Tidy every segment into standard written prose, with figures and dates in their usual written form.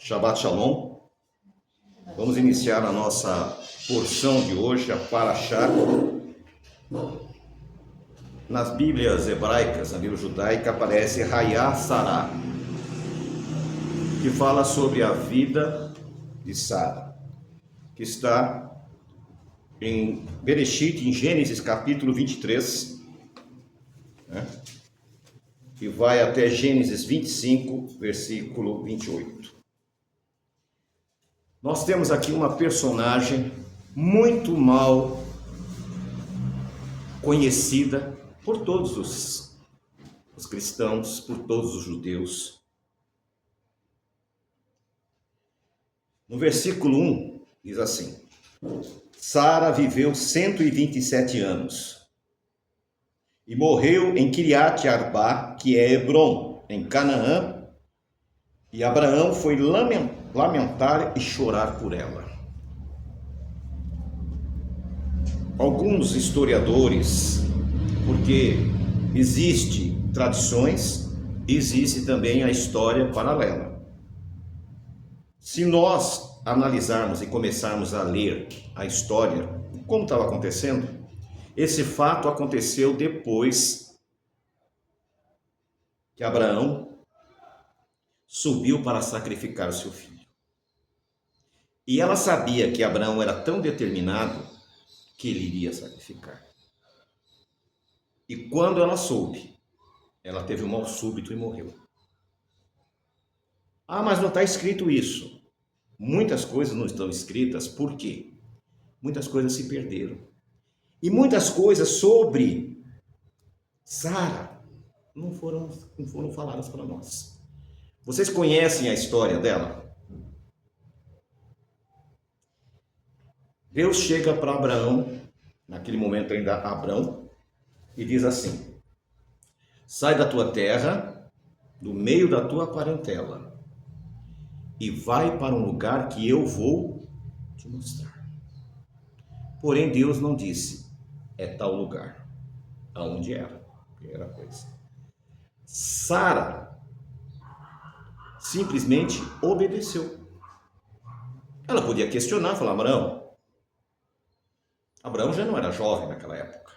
Shabbat Shalom. Vamos iniciar a nossa porção de hoje, a Parashá. Nas Bíblias hebraicas, na Bíblia judaica, aparece Hayá Sará, que fala sobre a vida de Sara, que está em Bereshit, em Gênesis capítulo 23, né? E vai até Gênesis 25, versículo 28. Nós temos aqui uma personagem muito mal conhecida por todos os cristãos, por todos os judeus. No versículo 1 diz assim: Sara viveu 127 anos e morreu em Kiriat Arbá, que é Hebron, em Canaã, e Abraão foi lamentar e chorar por ela. Alguns historiadores, porque existe tradições, existe também a história paralela. Se nós analisarmos e começarmos a ler a história, como estava acontecendo, esse fato aconteceu depois que Abraão subiu para sacrificar o seu filho. E ela sabia que Abraão era tão determinado que ele iria sacrificar. E quando ela soube, ela teve um mal súbito e morreu. Ah, mas não está escrito isso. Muitas coisas não estão escritas, por quê? Muitas coisas se perderam. E muitas coisas sobre Sara não foram faladas para nós. Vocês conhecem a história dela? Deus chega para Abraão, naquele momento ainda Abrão, e diz assim: sai da tua terra, do meio da tua parentela, e vai para um lugar que eu vou te mostrar. Porém, Deus não disse, é tal lugar, aonde era, primeira coisa. Sara simplesmente obedeceu. Ela podia questionar, falar: Abraão já não era jovem naquela época,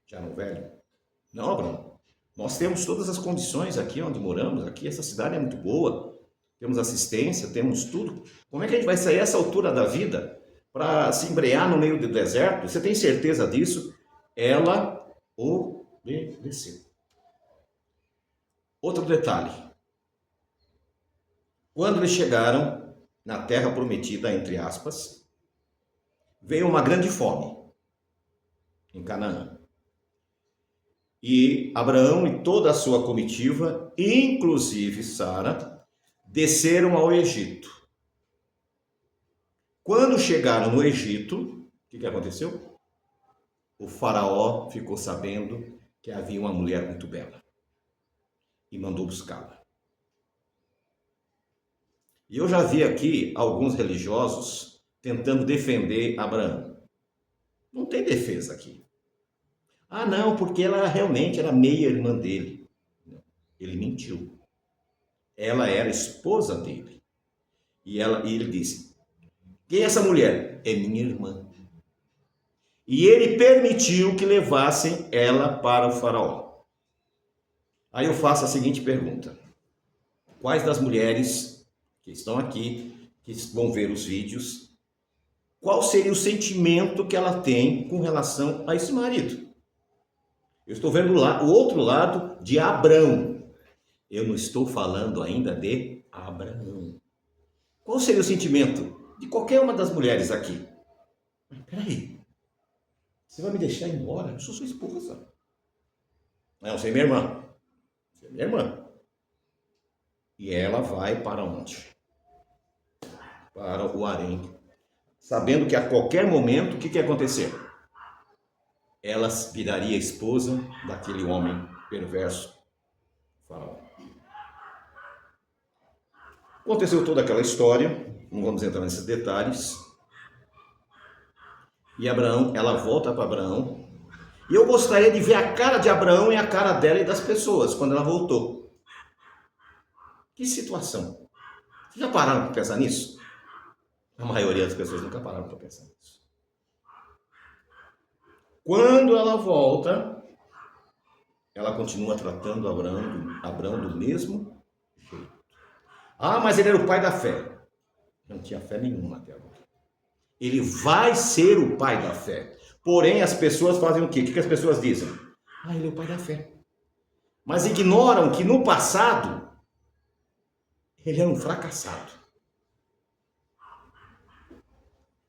já era um velho. Não, Abraão, nós temos todas as condições aqui onde moramos, aqui essa cidade é muito boa, temos assistência, temos tudo. Como é que a gente vai sair a essa altura da vida para se embrear no meio do deserto? Você tem certeza disso? Ela obedeceu. Outro detalhe: quando eles chegaram na terra prometida, entre aspas, veio uma grande fome em Canaã. E Abraão e toda a sua comitiva, inclusive Sara, desceram ao Egito. Quando chegaram no Egito, o que aconteceu? O faraó ficou sabendo que havia uma mulher muito bela e mandou buscá-la. E eu já vi aqui alguns religiosos tentando defender Abraão. Não tem defesa aqui. Ah, não, porque ela realmente era meia-irmã dele. Ele mentiu. Ela era esposa dele. E ele disse: quem é essa mulher? É minha irmã. E ele permitiu que levassem ela para o faraó. Aí eu faço a seguinte pergunta: quais das mulheres que estão aqui, que vão ver os vídeos, qual seria o sentimento que ela tem com relação a esse marido? Eu estou vendo o outro lado de Abrão. Eu não estou falando ainda de Abraão. Qual seria o sentimento de qualquer uma das mulheres aqui? Mas peraí, você vai me deixar ir embora? Eu sou sua esposa. Não, você é minha irmã. Você é minha irmã. E ela vai para onde? Para o harém. Sabendo que a qualquer momento, o que ia acontecer? Ela viraria esposa daquele homem perverso, faraó. Aconteceu toda aquela história, não vamos entrar nesses detalhes. E Abraão, ela volta para Abraão. E eu gostaria de ver a cara de Abraão e a cara dela e das pessoas quando ela voltou. Que situação! Vocês já pararam para pensar nisso? A maioria das pessoas nunca pararam para pensar nisso. Quando ela volta, ela continua tratando Abraão do mesmo jeito. Ah, mas ele era o pai da fé. Não tinha fé nenhuma até agora. Ele vai ser o pai da fé. Porém, as pessoas fazem o quê? O que as pessoas dizem? Ah, ele é o pai da fé. Mas ignoram que no passado, ele era um fracassado.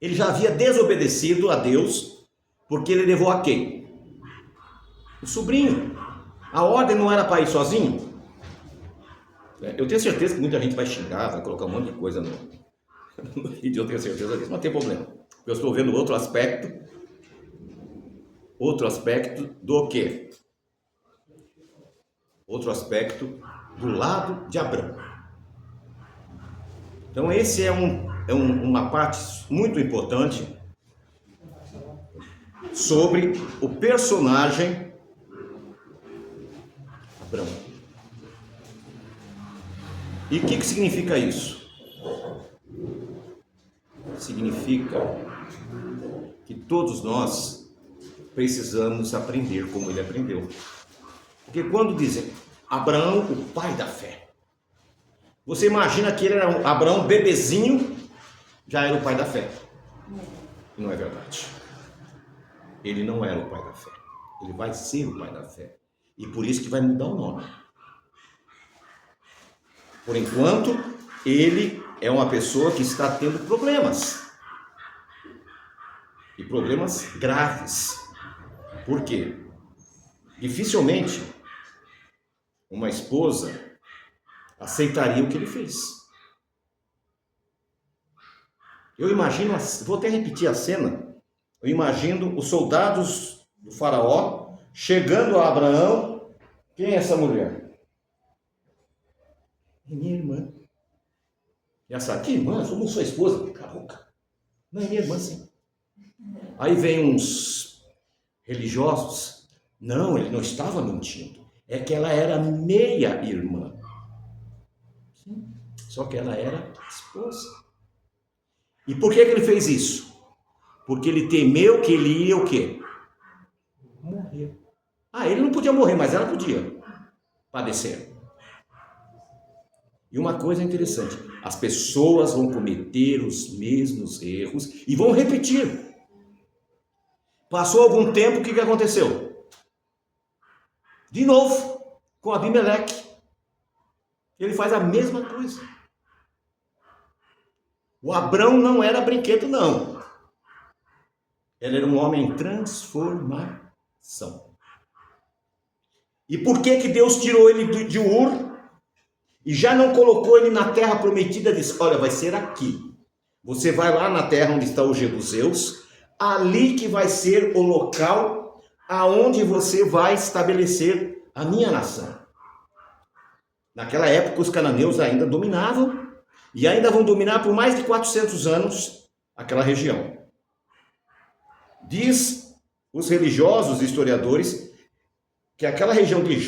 Ele já havia desobedecido a Deus, porque ele levou a quem? O sobrinho. A ordem não era para ir sozinho? Eu tenho certeza que muita gente vai xingar, vai colocar um monte de coisa no vídeo, eu tenho certeza disso, mas não tem problema. Eu estou vendo outro aspecto do quê? Outro aspecto do lado de Abraão. Então esse é uma parte muito importante sobre o personagem Abraão. E o que significa isso? Significa que todos nós precisamos aprender como ele aprendeu. Porque quando dizem Abraão, o pai da fé, você imagina que ele era um Abraão bebezinho, já era o pai da fé. E não é verdade. Ele não era o pai da fé. Ele vai ser o pai da fé. E por isso que vai mudar o nome. Por enquanto, ele é uma pessoa que está tendo problemas. E problemas graves. Por quê? Dificilmente uma esposa aceitaria o que ele fez. Eu imagino, vou até repetir a cena, eu imagino os soldados do faraó chegando a Abraão. Quem é essa mulher? É minha irmã. E essa aqui, irmã, somos sua esposa. Cala a boca. Não, é minha irmã, sim. Aí vem uns religiosos. Não, ele não estava mentindo. É que ela era meia-irmã. Só que ela era esposa. E por que ele fez isso? Porque ele temeu que ele ia o quê? Morrer. Ah, ele não podia morrer, mas ela podia padecer. E uma coisa interessante, as pessoas vão cometer os mesmos erros e vão repetir. Passou algum tempo, o que aconteceu? De novo, com Abimeleque. Ele faz a mesma coisa. O Abrão não era brinquedo, não. Ele era um homem em transformação. E por que Deus tirou ele de Ur e já não colocou ele na terra prometida? Disse, olha, vai ser aqui. Você vai lá na terra onde está os jebuseus, ali que vai ser o local aonde você vai estabelecer a minha nação. Naquela época os cananeus ainda dominavam e ainda vão dominar por mais de 400 anos aquela região. Diz os religiosos historiadores que aquela região de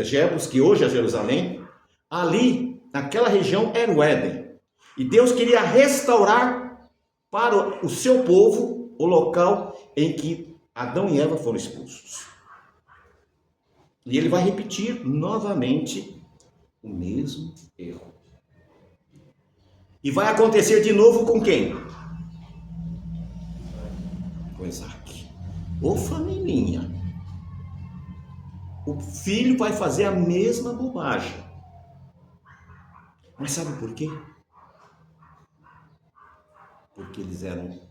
Jebus, que hoje é Jerusalém, ali, naquela região era o Éden. E Deus queria restaurar para o seu povo o local em que Adão e Eva foram expulsos. E ele vai repetir novamente o mesmo erro. E vai acontecer de novo com quem? Com Isaac. Ô família. O filho vai fazer a mesma bobagem. Mas sabe por quê? Porque eles eram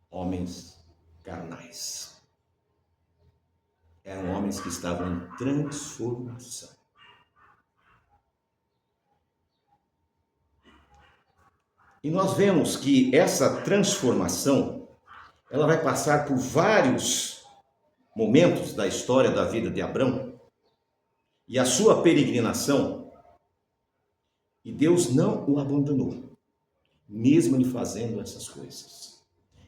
homens carnais. Eram homens que estavam em transformação. E nós vemos que essa transformação, ela vai passar por vários momentos da história da vida de Abrão e a sua peregrinação, e Deus não o abandonou, mesmo ele fazendo essas coisas.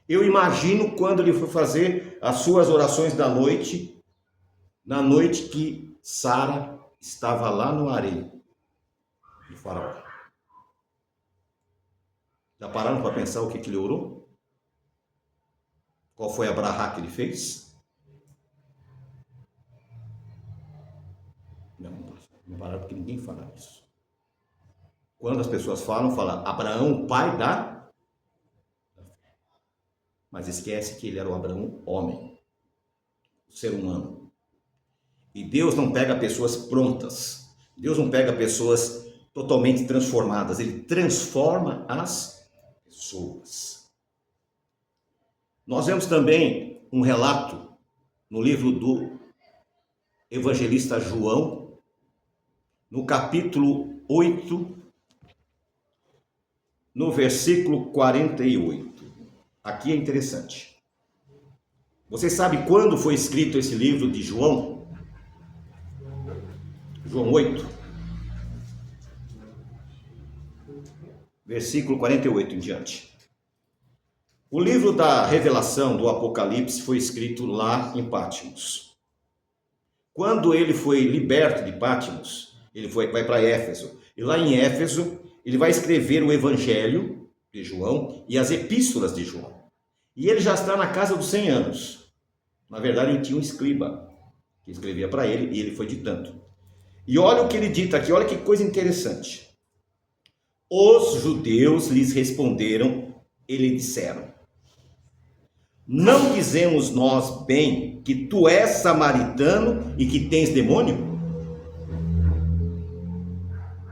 Eu imagino quando ele foi fazer as suas orações da noite, na noite que Sara estava lá no harém do faraó. Já pararam para pensar o que ele orou? Qual foi a brahá que ele fez? Não pararam porque ninguém fala isso. Quando as pessoas falam, fala Abraão, pai da fé. Mas esquece que ele era o Abraão homem, o ser humano. E Deus não pega pessoas prontas. Deus não pega pessoas totalmente transformadas. Ele transforma as pessoas. Nós vemos também um relato no livro do evangelista João, no capítulo 8, no versículo 48. Aqui é interessante. Você sabe quando foi escrito esse livro de João? João 8, versículo 48 em diante. O livro da Revelação, do Apocalipse, foi escrito lá em Patmos. Quando ele foi liberto de Patmos, ele vai para Éfeso. E lá em Éfeso, ele vai escrever o Evangelho de João e as Epístolas de João. E ele já está na casa dos 100 anos. Na verdade, ele tinha um escriba que escrevia para ele e ele foi ditando. E olha o que ele dita aqui, olha que coisa interessante. Os judeus lhes responderam e lhe disseram: não dizemos nós bem que tu és samaritano e que tens demônio?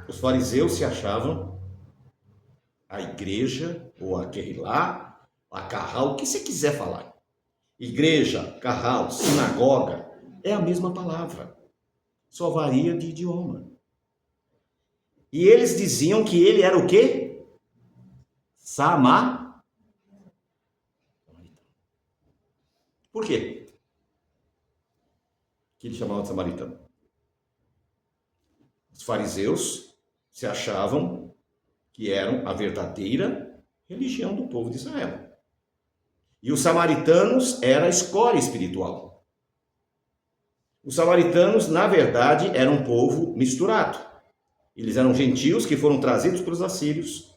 Os fariseus se achavam a igreja, ou a Querilá, a Carral, o que você quiser falar. Igreja, Carral, sinagoga, é a mesma palavra, só varia de idioma. E eles diziam que ele era o quê? Por quê que ele chamava de samaritano? Os fariseus se achavam que eram a verdadeira religião do povo de Israel. E os samaritanos eram a escória espiritual. Os samaritanos, na verdade, eram um povo misturado. Eles eram gentios que foram trazidos pelos assírios,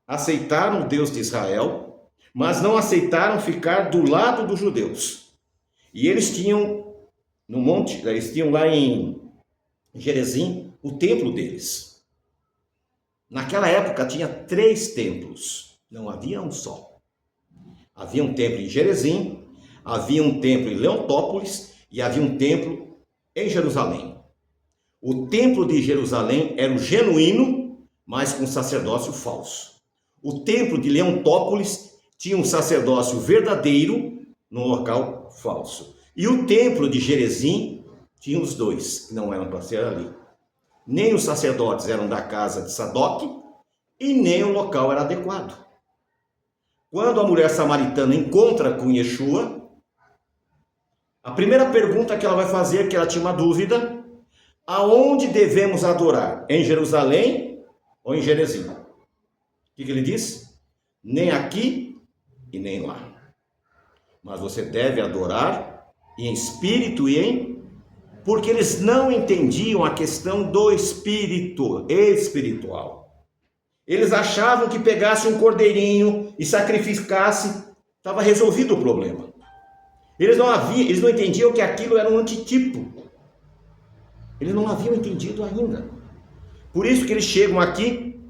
aceitaram o Deus de Israel, mas não aceitaram ficar do lado dos judeus. E eles tinham no monte, eles tinham lá em Gerezim o templo deles. Naquela época tinha 3 templos, não havia um só. Havia um templo em Gerezim, havia um templo em Leontópolis e havia um templo em Jerusalém. O templo de Jerusalém era o genuíno, mas com sacerdócio falso. O templo de Leontópolis tinha um sacerdócio verdadeiro no local falso. E o templo de Gerezim tinha os dois, que não eram para ser ali. Nem os sacerdotes eram da casa de Sadoc e nem o local era adequado. Quando a mulher samaritana encontra com Yeshua, a primeira pergunta que ela vai fazer, que ela tinha uma dúvida: aonde devemos adorar? Em Jerusalém ou em Gerezim? O que ele diz? Nem aqui e nem lá. Mas você deve adorar em espírito e em... Porque eles não entendiam a questão do espírito espiritual. Eles achavam que pegasse um cordeirinho e sacrificasse, estava resolvido o problema. Eles não entendiam que aquilo era um antitipo. Eles não haviam entendido ainda. Por isso que eles chegam aqui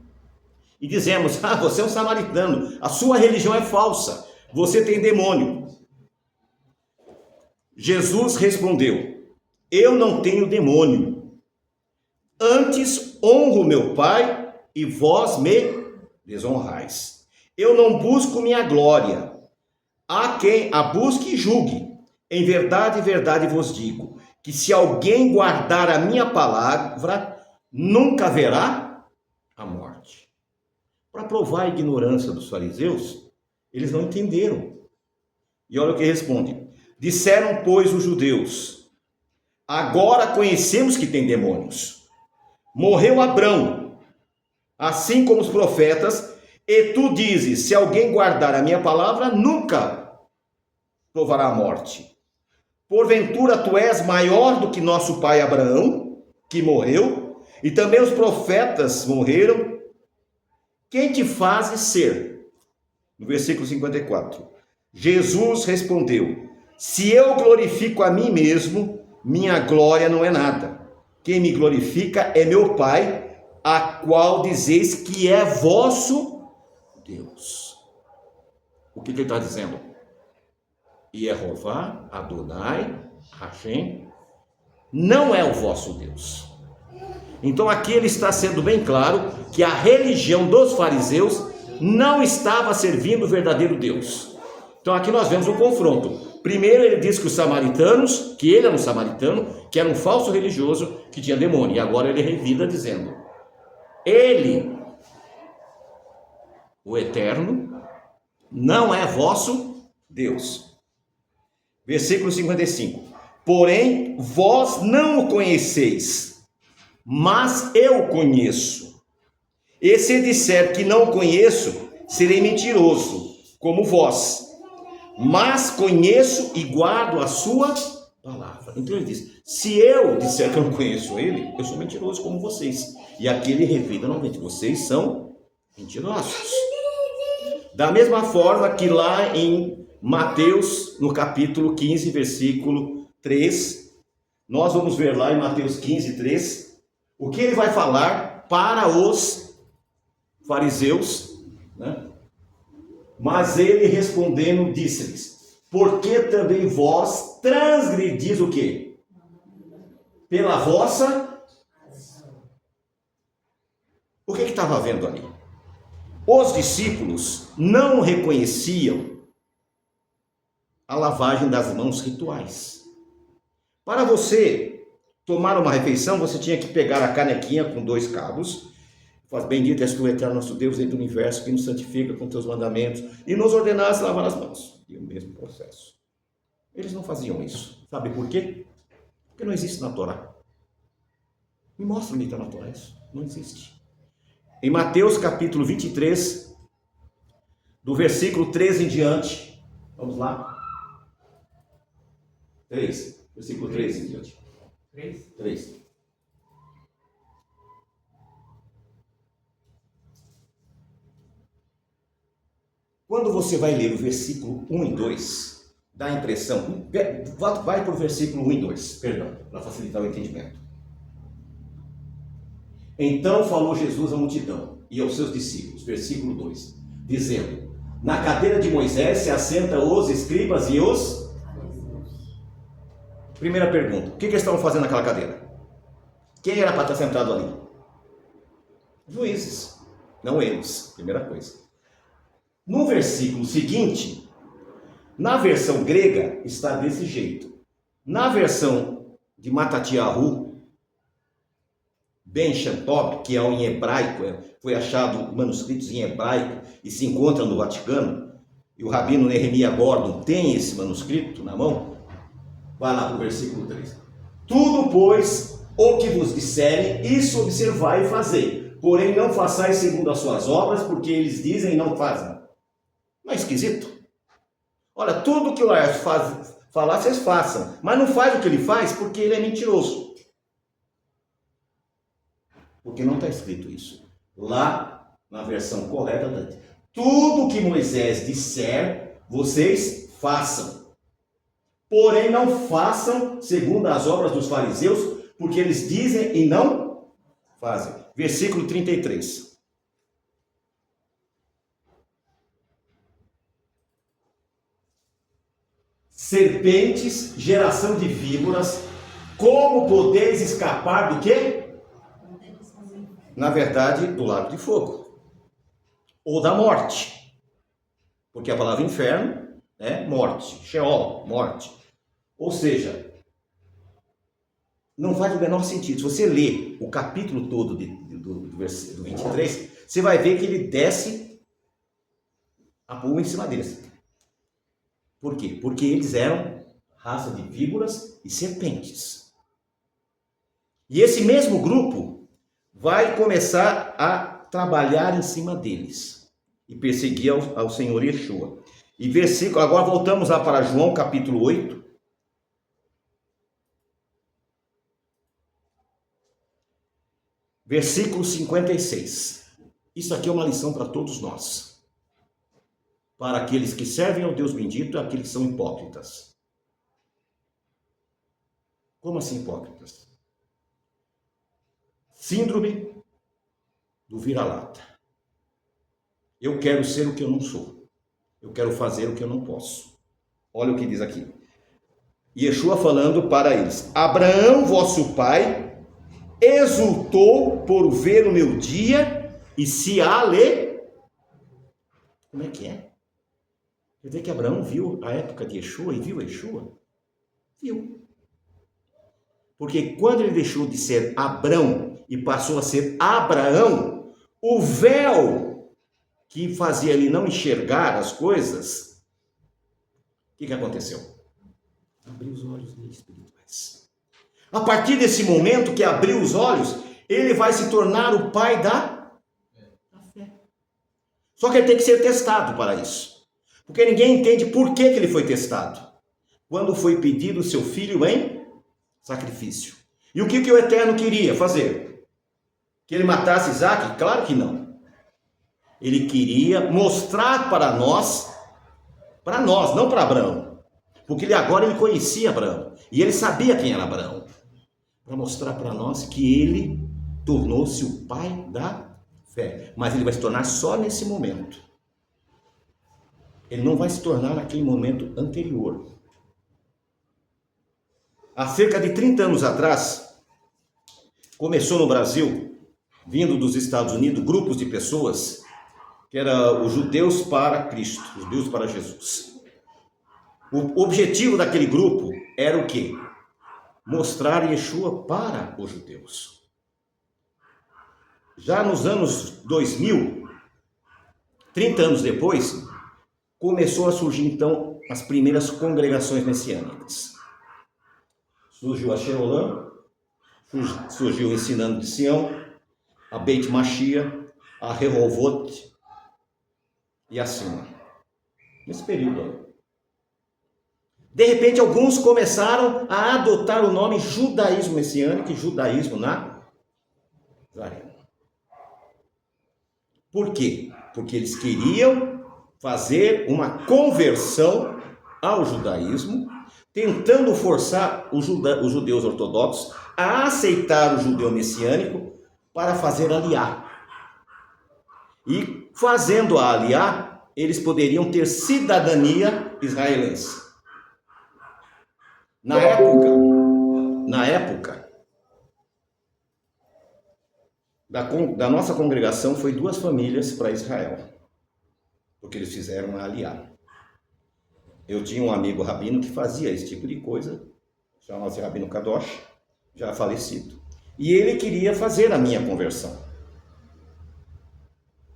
e dizemos: você é um samaritano, a sua religião é falsa, você tem demônio. Jesus respondeu: eu não tenho demônio, antes honro meu Pai e vós me desonrais. Eu não busco minha glória, há quem a busque e julgue. Em verdade, verdade vos digo, que se alguém guardar a minha palavra, nunca verá a morte. Para provar a ignorância dos fariseus, eles não entenderam. E olha o que responde: disseram, pois, os judeus: agora conhecemos que tem demônios. Morreu Abrão, assim como os profetas, e tu dizes: se alguém guardar a minha palavra, nunca provará a morte. Porventura tu és maior do que nosso pai Abraão, que morreu, e também os profetas morreram, quem te fazes ser? No versículo 54. Jesus respondeu: se eu glorifico a mim mesmo, minha glória não é nada. Quem me glorifica é meu Pai, a qual dizeis que é vosso Deus. O que ele está dizendo? Jeová, Adonai, Hashem, não é o vosso Deus. Então aqui ele está sendo bem claro que a religião dos fariseus não estava servindo o verdadeiro Deus. Então aqui nós vemos um confronto. Primeiro ele diz que os samaritanos, que ele era um samaritano, que era um falso religioso, que tinha demônio. E agora ele revida dizendo: ele, o eterno, não é vosso Deus. Versículo 55. Porém, vós não o conheceis, mas eu o conheço. E se disser que não o conheço, serei mentiroso, como vós. Mas conheço e guardo a sua palavra. Então ele diz: se eu disser que eu não conheço ele, eu sou mentiroso como vocês. E aqui ele revida novamente: vocês são mentirosos. Da mesma forma que lá em Mateus, no capítulo 15, versículo 3, nós vamos ver lá em Mateus 15, 3, o que ele vai falar para os fariseus, né? Mas ele respondendo disse-lhes: por que também vós transgredis o quê? Pela vossa... O que estava havendo ali? Os discípulos não reconheciam a lavagem das mãos rituais. Para você tomar uma refeição, você tinha que pegar a canequinha com 2 cabos. Faz: bendito és tu, eterno nosso Deus, Rei do universo, que nos santifica com teus mandamentos e nos ordenaste lavar as mãos. E o mesmo processo. Eles não faziam isso. Sabe por quê? Porque não existe na Torá. Me mostra onde está na Torá isso. Não existe. Em Mateus capítulo 23, do versículo 13 em diante. Vamos lá. 3. Versículo 13 em diante. 3. Quando você vai ler o versículo 1 e 2, dá a impressão... Vai para o versículo 1 e 2, perdão, para facilitar o entendimento. Então falou Jesus à multidão e aos seus discípulos, versículo 2, dizendo: na cadeira de Moisés se assentam os escribas e os... Primeira pergunta: o que eles estavam fazendo naquela cadeira? Quem era para estar sentado ali? Juízes, não eles, primeira coisa. No versículo seguinte, na versão grega está desse jeito. Na versão de Matatiahu, Ben Shantop, que é em hebraico, foi achado manuscritos em hebraico e se encontra no Vaticano, e o rabino Nehemia Gordon tem esse manuscrito na mão. Vai lá para o versículo 3. Tudo, pois, o que vos disserem, isso observai e fazei. Porém, não façais segundo as suas obras, porque eles dizem e não fazem. Não é esquisito? Olha, tudo que o Laércio falar, vocês façam. Mas não faz o que ele faz porque ele é mentiroso. Porque não está escrito isso. Lá, na versão correta, tudo que Moisés disser, vocês façam. Porém, não façam segundo as obras dos fariseus, porque eles dizem e não fazem. Versículo 33. Serpentes, geração de víboras, como podeis escapar do quê? Na verdade, do lago de fogo. Ou da morte. Porque a palavra inferno é morte. Sheol, morte. Ou seja, não faz o menor sentido. Se você ler o capítulo todo do 23, você vai ver que ele desce a pulga em cima deles. Por quê? Porque eles eram raça de víboras e serpentes. E esse mesmo grupo vai começar a trabalhar em cima deles e perseguir ao Senhor Yeshua. E versículo, agora voltamos lá para João capítulo 8. Versículo 56. Isso aqui é uma lição para todos nós. Para aqueles que servem ao Deus bendito e aqueles que são hipócritas. Como assim hipócritas? Síndrome do vira-lata. Eu quero ser o que eu não sou. Eu quero fazer o que eu não posso. Olha o que diz aqui. Yeshua falando para eles: Abraão, vosso pai, exultou por ver o meu dia e se Como é que é? Quer dizer que Abraão viu a época de Yeshua e viu Yeshua? Viu. Porque quando ele deixou de ser Abrão e passou a ser Abraão, o véu que fazia ele não enxergar as coisas, o que aconteceu? Abriu os olhos dele espirituais. A partir desse momento que abriu os olhos, ele vai se tornar o pai da fé. Só que ele tem que ser testado para isso. Porque ninguém entende por que ele foi testado. Quando foi pedido o seu filho em sacrifício. E o que o Eterno queria fazer? Que ele matasse Isaac? Claro que não. Ele queria mostrar para nós, não para Abraão. Porque ele conhecia Abraão. E ele sabia quem era Abraão. Para mostrar para nós que ele tornou-se o pai da fé. Mas ele vai se tornar só nesse momento. Ele não vai se tornar naquele momento anterior. Há cerca de 30 anos atrás, começou no Brasil, vindo dos Estados Unidos, grupos de pessoas que eram os judeus para Cristo, os judeus para Jesus. O objetivo daquele grupo era o quê? Mostrar Yeshua para os judeus. Já nos anos 2000, 30 anos depois, começou a surgir então as primeiras congregações messiânicas. Surgiu a Sheolam, surgiu o Ensinando de Sião, a Beit Mashiach, a Rehovot e assim. Nesse período aí. De repente, alguns começaram a adotar o nome judaísmo messiânico e judaísmo nazareno. Por quê? Porque eles queriam fazer uma conversão ao judaísmo, tentando forçar os judeus ortodoxos a aceitar o judeu messiânico para fazer aliá. E fazendo a aliá, eles poderiam ter cidadania israelense. Na época da nossa congregação, foi 2 famílias para Israel, porque eles fizeram uma aliá. Eu tinha um amigo rabino que fazia esse tipo de coisa, chamava-se Rabino Kadosh, já falecido. E ele queria fazer a minha conversão.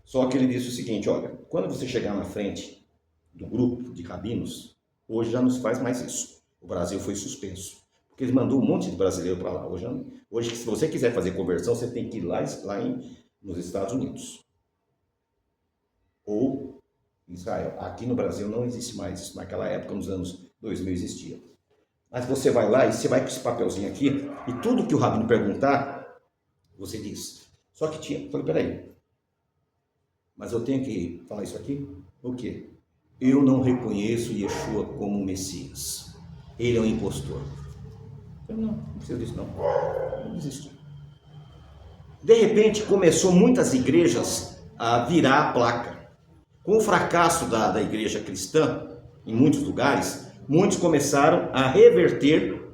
Só que ele disse o seguinte: olha, quando você chegar na frente do grupo de rabinos, hoje já não se faz mais isso. O Brasil foi suspenso, porque ele mandou um monte de brasileiro para lá. Hoje, se você quiser fazer conversão, você tem que ir lá nos Estados Unidos. Ou Israel. Aqui no Brasil não existe mais isso. Naquela época, nos anos 2000, existia. Mas você vai lá e você vai com esse papelzinho aqui, e tudo que o rabino perguntar, você diz. Só que eu falei, peraí, mas eu tenho que falar isso aqui? O quê? Eu não reconheço Yeshua como Messias. Ele é um impostor. Eu não precisa disso não. Não existe. De repente, começou muitas igrejas a virar a placa. Com o fracasso da igreja cristã, em muitos lugares, muitos começaram a reverter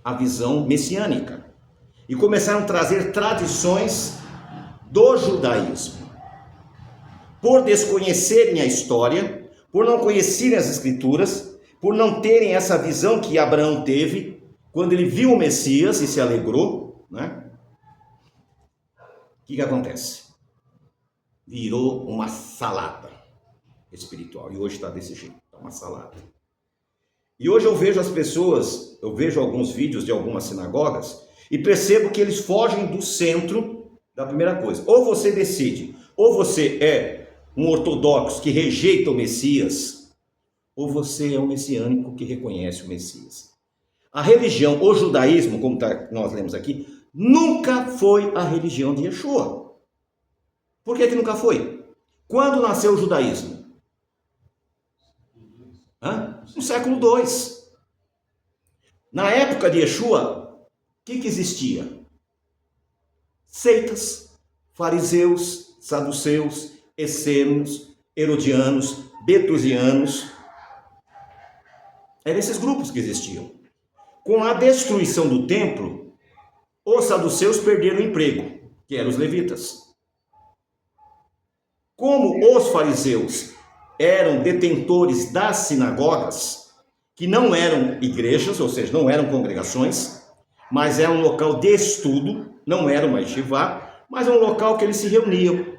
a visão messiânica. E começaram a trazer tradições do judaísmo. Por desconhecerem a história, por não conhecerem as escrituras, por não terem essa visão que Abraão teve, quando ele viu o Messias e se alegrou, né? O que acontece? Virou uma salada espiritual. E hoje está desse jeito, está uma salada. E hoje eu vejo as pessoas, eu vejo alguns vídeos de algumas sinagogas e percebo que eles fogem do centro da primeira coisa. Ou você decide, ou você é um ortodoxo que rejeita o Messias, ou você é um messiânico que reconhece o Messias. A religião, o judaísmo, como nós lemos aqui, nunca foi a religião de Yeshua. Por que nunca foi? Quando nasceu o judaísmo? No século II. Na época de Yeshua, o que existia? Seitas, fariseus, saduceus, essênios, herodianos, betusianos. Eram esses grupos que existiam. Com a destruição do templo, os saduceus perderam o emprego, que eram os levitas. Como os fariseus eram detentores das sinagogas, que não eram igrejas, ou seja, não eram congregações, mas era um local de estudo, não era uma yeshivá, mas um local que eles se reuniam,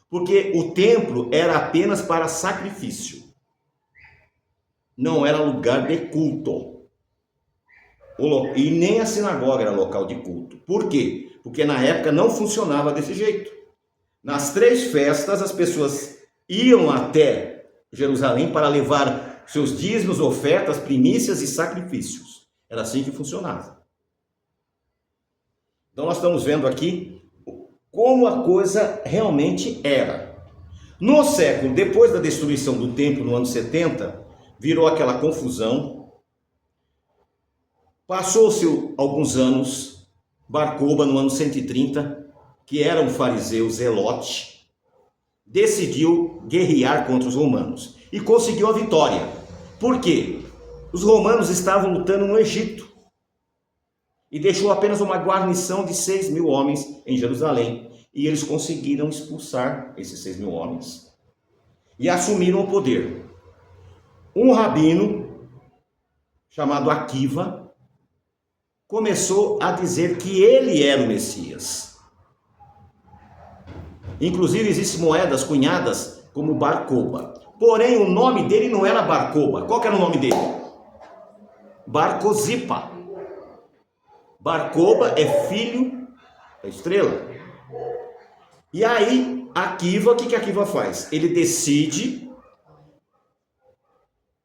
porque o templo era apenas para sacrifício, não era lugar de culto, e nem a sinagoga era local de culto. Por quê? Porque na época não funcionava desse jeito. Nas 3 festas as pessoas iam até Jerusalém para levar seus dízimos, ofertas, primícias e sacrifícios. Era assim que funcionava. Então nós estamos vendo aqui como a coisa realmente era. No século, depois da destruição do templo no ano 70, virou aquela confusão. Passou-se alguns anos, Bar Kokhba no ano 130, que era um fariseu zelote, decidiu guerrear contra os romanos e conseguiu a vitória. Por quê? Os romanos estavam lutando no Egito e deixou apenas uma guarnição de 6.000 homens em Jerusalém. E eles conseguiram expulsar esses 6.000 homens e assumiram o poder. Um rabino chamado Akiva começou a dizer que ele era o Messias. Inclusive existem moedas cunhadas como Bar Kokhba. Porém o nome dele não era Bar Kokhba. Qual que era o nome dele? Bar Kozipa. Bar Kokhba é filho da estrela. E aí, Akiva, o que Akiva faz? Ele decide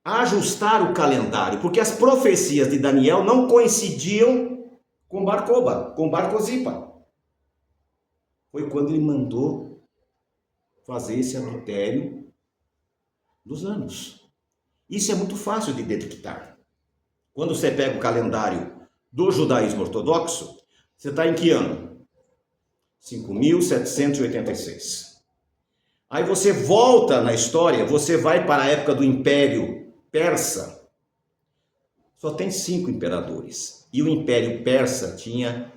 ajustar o calendário, porque as profecias de Daniel não coincidiam com Bar Kokhba, com Bar Kozipa. Foi quando ele mandou fazer esse adultério dos anos. Isso é muito fácil de detectar. Quando você pega o calendário do judaísmo ortodoxo, você está em que ano? 5.786. Aí você volta na história, você vai para a época do Império Persa. Só tem 5 imperadores. E o Império Persa tinha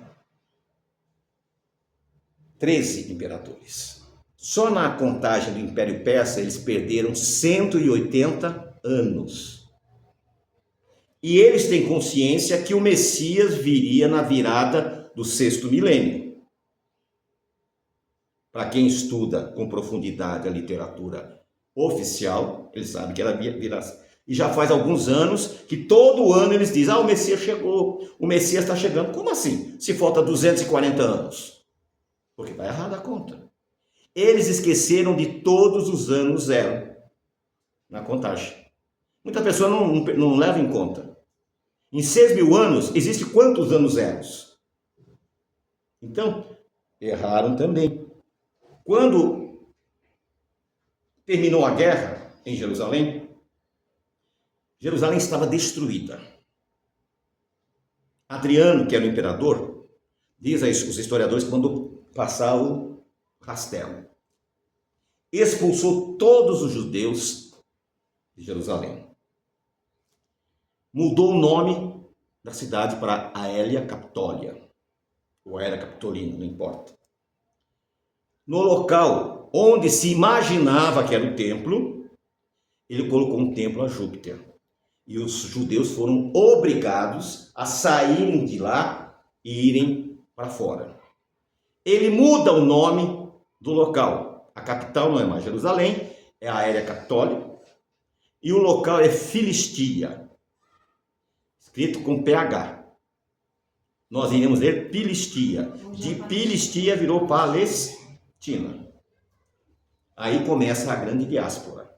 13 imperadores. Só na contagem do Império Persa eles perderam 180 anos. E eles têm consciência que o Messias viria na virada do 6º milênio. Para quem estuda com profundidade a literatura oficial, ele sabe que ela virá. E já faz alguns anos que todo ano eles dizem: o Messias chegou, o Messias está chegando. Como assim? Se falta 240 anos? Porque está errada a conta. Eles esqueceram de todos os anos zero na contagem. Muita pessoa não leva em conta. Em 6.000 anos, existe quantos anos zeros? Então, erraram também. Quando terminou a guerra em Jerusalém, Jerusalém estava destruída. Adriano, que era o imperador, diz os historiadores que mandou passar o rastelo. Expulsou todos os judeus de Jerusalém. Mudou o nome da cidade para Aelia Capitolia, ou Aelia Capitolina, não importa. No local onde se imaginava que era o templo, ele colocou um templo a Júpiter. E os judeus foram obrigados a saírem de lá e irem para fora. Ele muda o nome do local. A capital não é mais Jerusalém, é a Aelia Capitolia. E o local é Filistia, escrito com PH. Nós iremos ler Pilistia. De Pilistia virou Palestina. Aí começa a grande diáspora.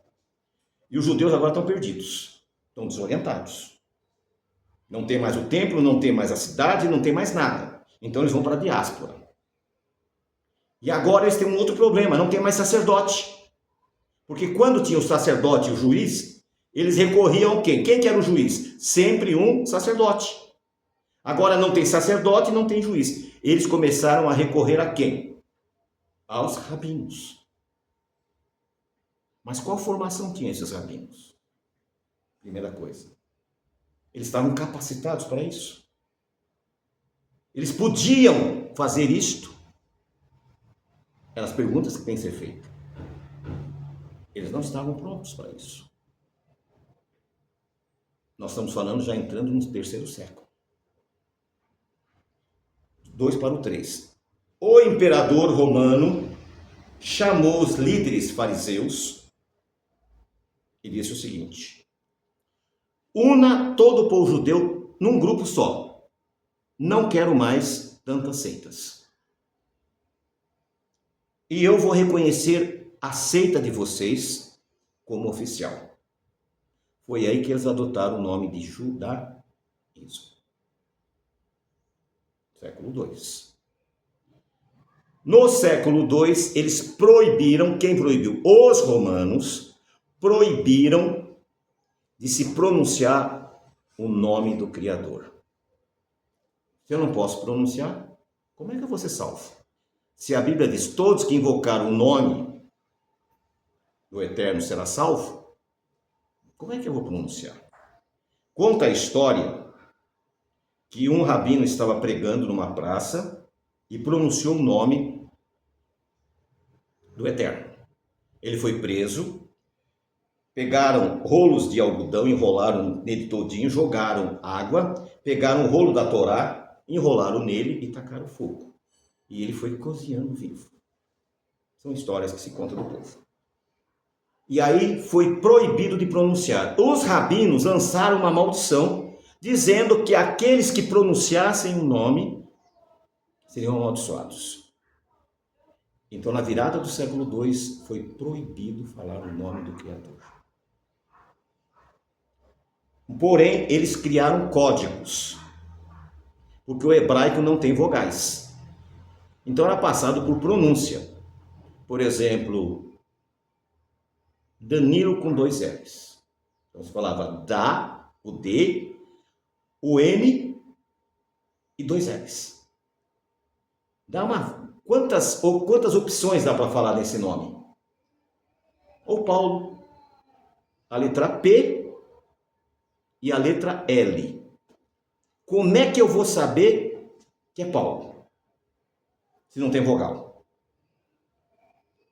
E os judeus agora estão perdidos, estão desorientados. Não tem mais o templo, não tem mais a cidade, não tem mais nada. Então eles vão para a diáspora. E agora eles têm um outro problema, não tem mais sacerdote. Porque quando tinha o sacerdote e o juiz, eles recorriam a quem? Quem que era o juiz? Sempre um sacerdote. Agora não tem sacerdote, não tem juiz. Eles começaram a recorrer a quem? Aos rabinos. Mas qual formação tinham esses rabinos? Primeira coisa. Eles estavam capacitados para isso? Eles podiam fazer isto? Eram as perguntas que têm que ser feitas. Eles não estavam prontos para isso. Nós estamos falando já entrando no terceiro século. 2 para o 3. O imperador romano chamou os líderes fariseus e disse o seguinte: una todo o povo judeu num grupo só. Não quero mais tantas seitas. E eu vou reconhecer a seita de vocês como oficial. Foi aí que eles adotaram o nome de judaísmo. Século 2. No século 2, eles proibiram, quem proibiu? Os romanos proibiram de se pronunciar o nome do Criador. Se eu não posso pronunciar, como é que eu vou ser salvo? Se a Bíblia diz, todos que invocaram o nome do Eterno será salvo, como é que eu vou pronunciar? Conta a história que um rabino estava pregando numa praça e pronunciou o nome do Eterno. Ele foi preso, pegaram rolos de algodão, enrolaram nele todinho, jogaram água, pegaram o rolo da Torá, enrolaram nele e tacaram fogo. E ele foi cozinhando vivo. São histórias que se contam do povo. E aí foi proibido de pronunciar. Os rabinos lançaram uma maldição, dizendo que aqueles que pronunciassem o nome seriam amaldiçoados. Então, na virada do século II, foi proibido falar o nome do Criador. Porém, eles criaram códigos, porque o hebraico não tem vogais. Então, era passado por pronúncia. Por exemplo, Danilo com 2 L's. Então, você falava da, o D, o N e 2 L's. Quantas opções dá para falar nesse nome? Ou Paulo, a letra P e a letra L. Como é que eu vou saber que é Paulo? Se não tem vogal.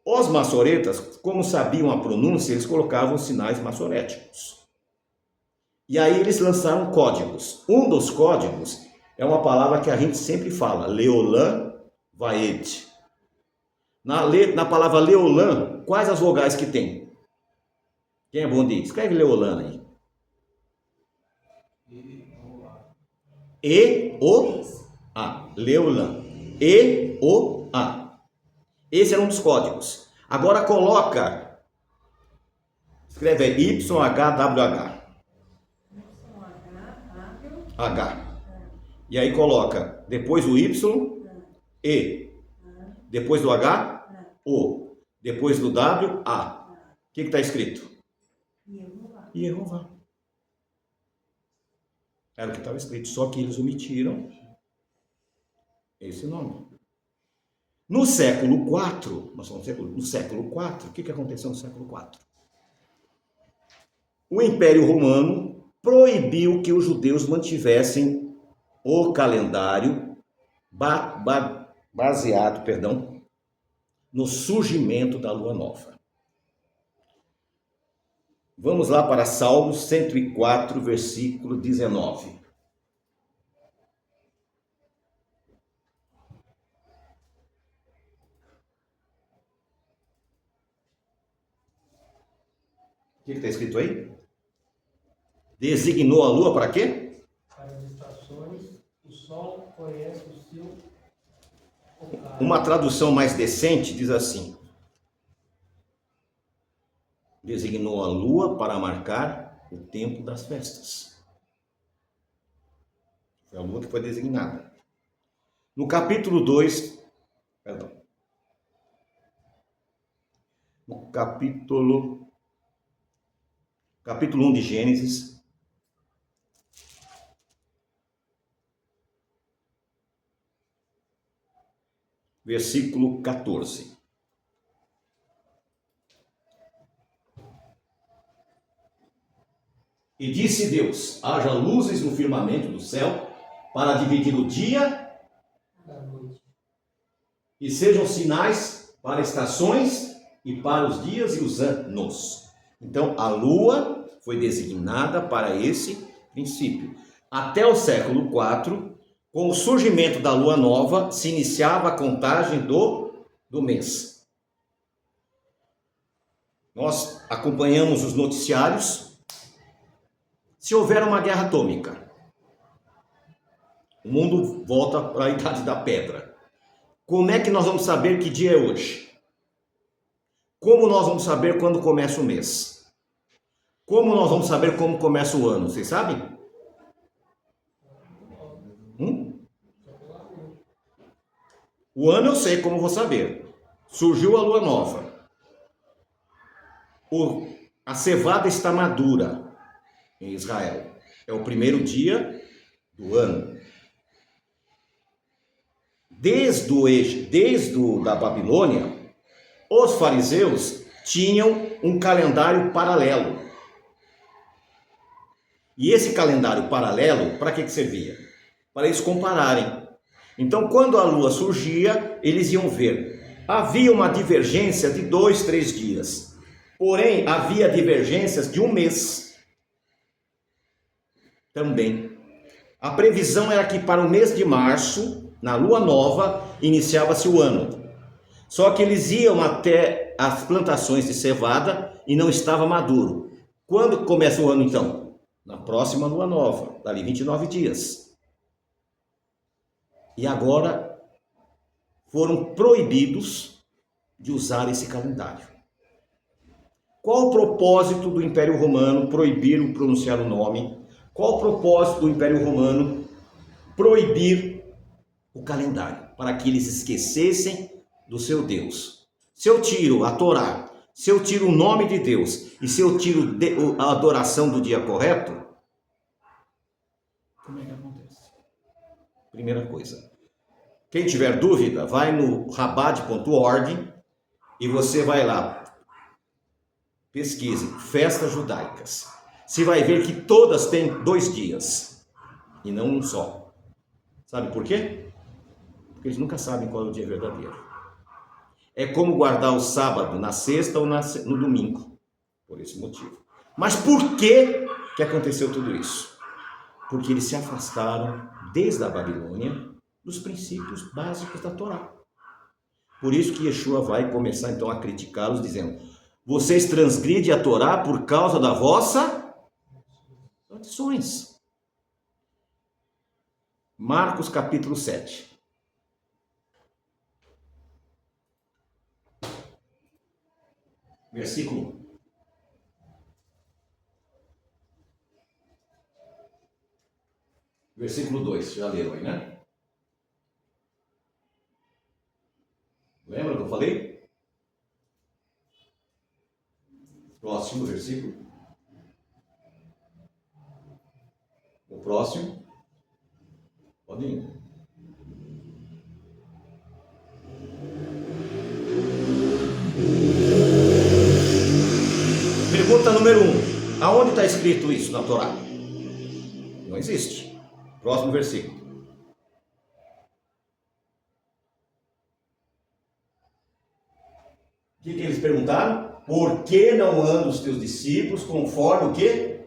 Os maçoretas, como sabiam a pronúncia, eles colocavam sinais maçoréticos. E aí eles lançaram códigos. Um dos códigos é uma palavra que a gente sempre fala, Leolã Vaed. Na palavra Leolã, quais as vogais que tem? Quem é bom de escreve Leolã aí. E, O, A. Leolã. E, O, A. Esse era um dos códigos. Agora coloca, escreve aí, YHWH. H. E aí coloca, depois do Y, E. Depois do H, O. Depois do W, A. O que está escrito? Jeová. Era o que estava escrito, só que eles omitiram esse nome. No século IV, no século IV, o que aconteceu no século IV? O Império Romano proibiu que os judeus mantivessem o calendário baseado, no surgimento da lua nova. Vamos lá para Salmos 104, versículo 19. O que está escrito aí? Designou a lua para quê? Para as estações, o sol conhece o seu horário. Uma tradução mais decente diz assim: designou a lua para marcar o tempo das festas. Foi a lua que foi designada. No capítulo 2, capítulo 1 de Gênesis. Versículo 14. E disse Deus: haja luzes no firmamento do céu para dividir o dia da noite. e sejam sinais para estações e para os dias e os anos. Então, a lua foi designada para esse princípio. Até o século IV, com o surgimento da lua nova, se iniciava a contagem do mês. Nós acompanhamos os noticiários. Se houver uma guerra atômica, o mundo volta para a Idade da Pedra. Como é que nós vamos saber que dia é hoje? Como nós vamos saber quando começa o mês? Como nós vamos saber como começa o ano? Vocês sabem? O ano eu sei como vou saber. Surgiu a lua nova. A cevada está madura em Israel. É o primeiro dia do ano. Desde da Babilônia, os fariseus tinham um calendário paralelo. E esse calendário paralelo, para que servia? Para eles compararem. Então, quando a lua surgia, eles iam ver. Havia uma divergência de 2, 3 dias. Porém, havia divergências de um mês. Também. A previsão era que para o mês de março, na lua nova, iniciava-se o ano. Só que eles iam até as plantações de cevada e não estava maduro. Quando começa o ano, então? Na próxima lua nova, dali 29 dias. E agora foram proibidos de usar esse calendário. Qual o propósito do Império Romano proibir o pronunciar o nome? Qual o propósito do Império Romano proibir o calendário? Para que eles esquecessem do seu Deus. Se eu tiro a Torá, se eu tiro o nome de Deus e se eu tiro a adoração do dia correto, como é que acontece? Primeira coisa. Quem tiver dúvida, vai no rabad.org e você vai lá, pesquise festas judaicas. Você vai ver que todas têm 2 dias e não um só. Sabe por quê? Porque eles nunca sabem qual é o dia verdadeiro. É como guardar o sábado na sexta ou no domingo, por esse motivo. Mas por que aconteceu tudo isso? Porque eles se afastaram desde a Babilônia dos princípios básicos da Torá. Por isso que Yeshua vai começar então a criticá-los, dizendo: vocês transgridem a Torá por causa da vossa tradições. Marcos capítulo 7. Versículo 1. Versículo 2, já leram aí, né? Lembra que eu falei? Próximo versículo. O próximo. Pode ir. Pergunta número 1. Aonde está escrito isso na Torá? Não existe. Próximo versículo. O que eles perguntaram? Por que não andam os teus discípulos conforme o quê?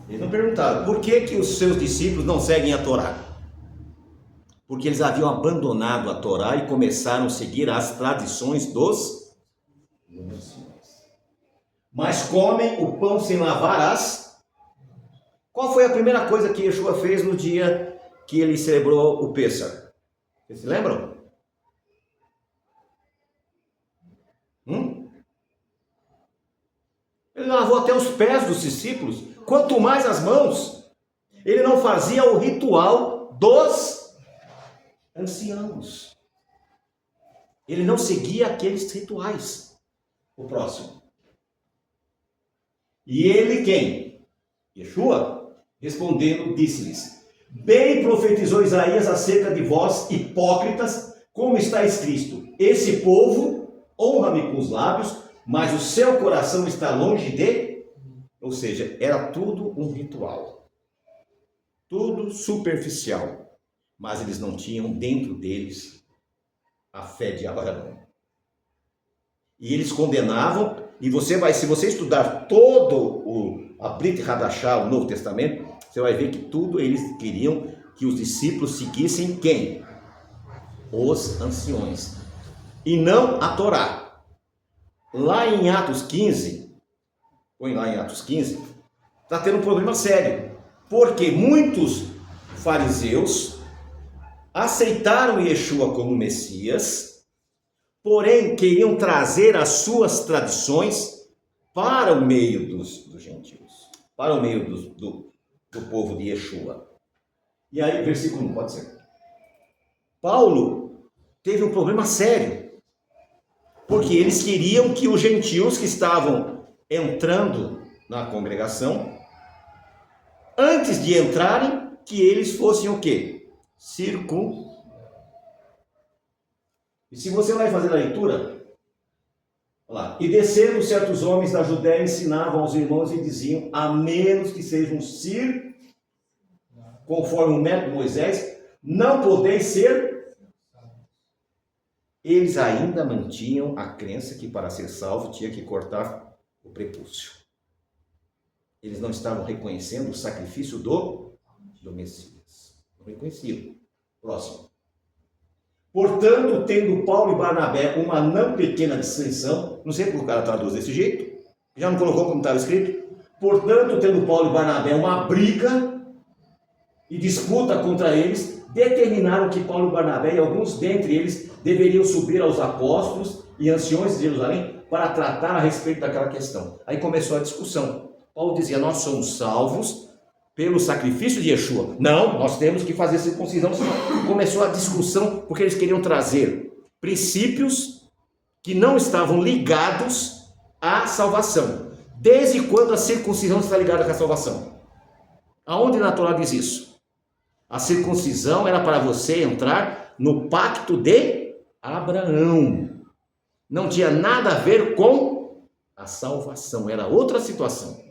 Eles não perguntaram. Por que os seus discípulos não seguem a Torá? Porque eles haviam abandonado a Torá e começaram a seguir as tradições dos mas comem o pão sem lavar as. Qual foi a primeira coisa que Yeshua fez no dia que ele celebrou o Pêssar? Vocês se lembram? Ele lavou até os pés dos discípulos, quanto mais as mãos. Ele não fazia o ritual dos anciãos. Ele não seguia aqueles rituais. O próximo. E ele quem? Yeshua, respondendo, disse-lhes: bem profetizou Isaías acerca de vós, hipócritas, como está escrito: esse povo honra-me com os lábios, mas o seu coração está longe de... Ou seja, era tudo um ritual. Tudo superficial. Mas eles não tinham dentro deles a fé de Abraão. E eles condenavam, e se você estudar todo a Brit Hadashah, o Novo Testamento, você vai ver que tudo eles queriam que os discípulos seguissem quem? Os anciões. E não a Torá. Lá em Atos 15, põe lá em Atos 15, está tendo um problema sério. Porque muitos fariseus aceitaram Yeshua como Messias, porém queriam trazer as suas tradições para o meio dos gentios, para o meio do povo de Yeshua. E aí, versículo 1, pode ser. Paulo teve um problema sério, porque eles queriam que os gentios que estavam entrando na congregação, antes de entrarem, que eles fossem o quê? E se você vai fazer a leitura, olha lá. E descendo certos homens da Judéia ensinavam aos irmãos e diziam: a menos que sejam conforme o método de Moisés, não podeis ser. Eles ainda mantinham a crença que para ser salvo tinha que cortar o prepúcio. Eles não estavam reconhecendo o sacrifício do Messias. Não reconheciam. Próximo. Portanto, tendo Paulo e Barnabé uma não pequena dissensão, não sei porque o cara traduz desse jeito, já não colocou como estava escrito. Portanto, tendo Paulo e Barnabé uma briga e disputa contra eles, determinaram que Paulo e Barnabé e alguns dentre eles deveriam subir aos apóstolos e anciões de Jerusalém para tratar a respeito daquela questão. Aí começou a discussão. Paulo dizia: nós somos salvos pelo sacrifício de Yeshua. Não, nós temos que fazer circuncisão. Começou a discussão porque eles queriam trazer princípios que não estavam ligados à salvação. Desde quando a circuncisão está ligada com a salvação? Aonde na Torá diz isso? A circuncisão era para você entrar no pacto de Abraão. Não tinha nada a ver com a salvação, era outra situação.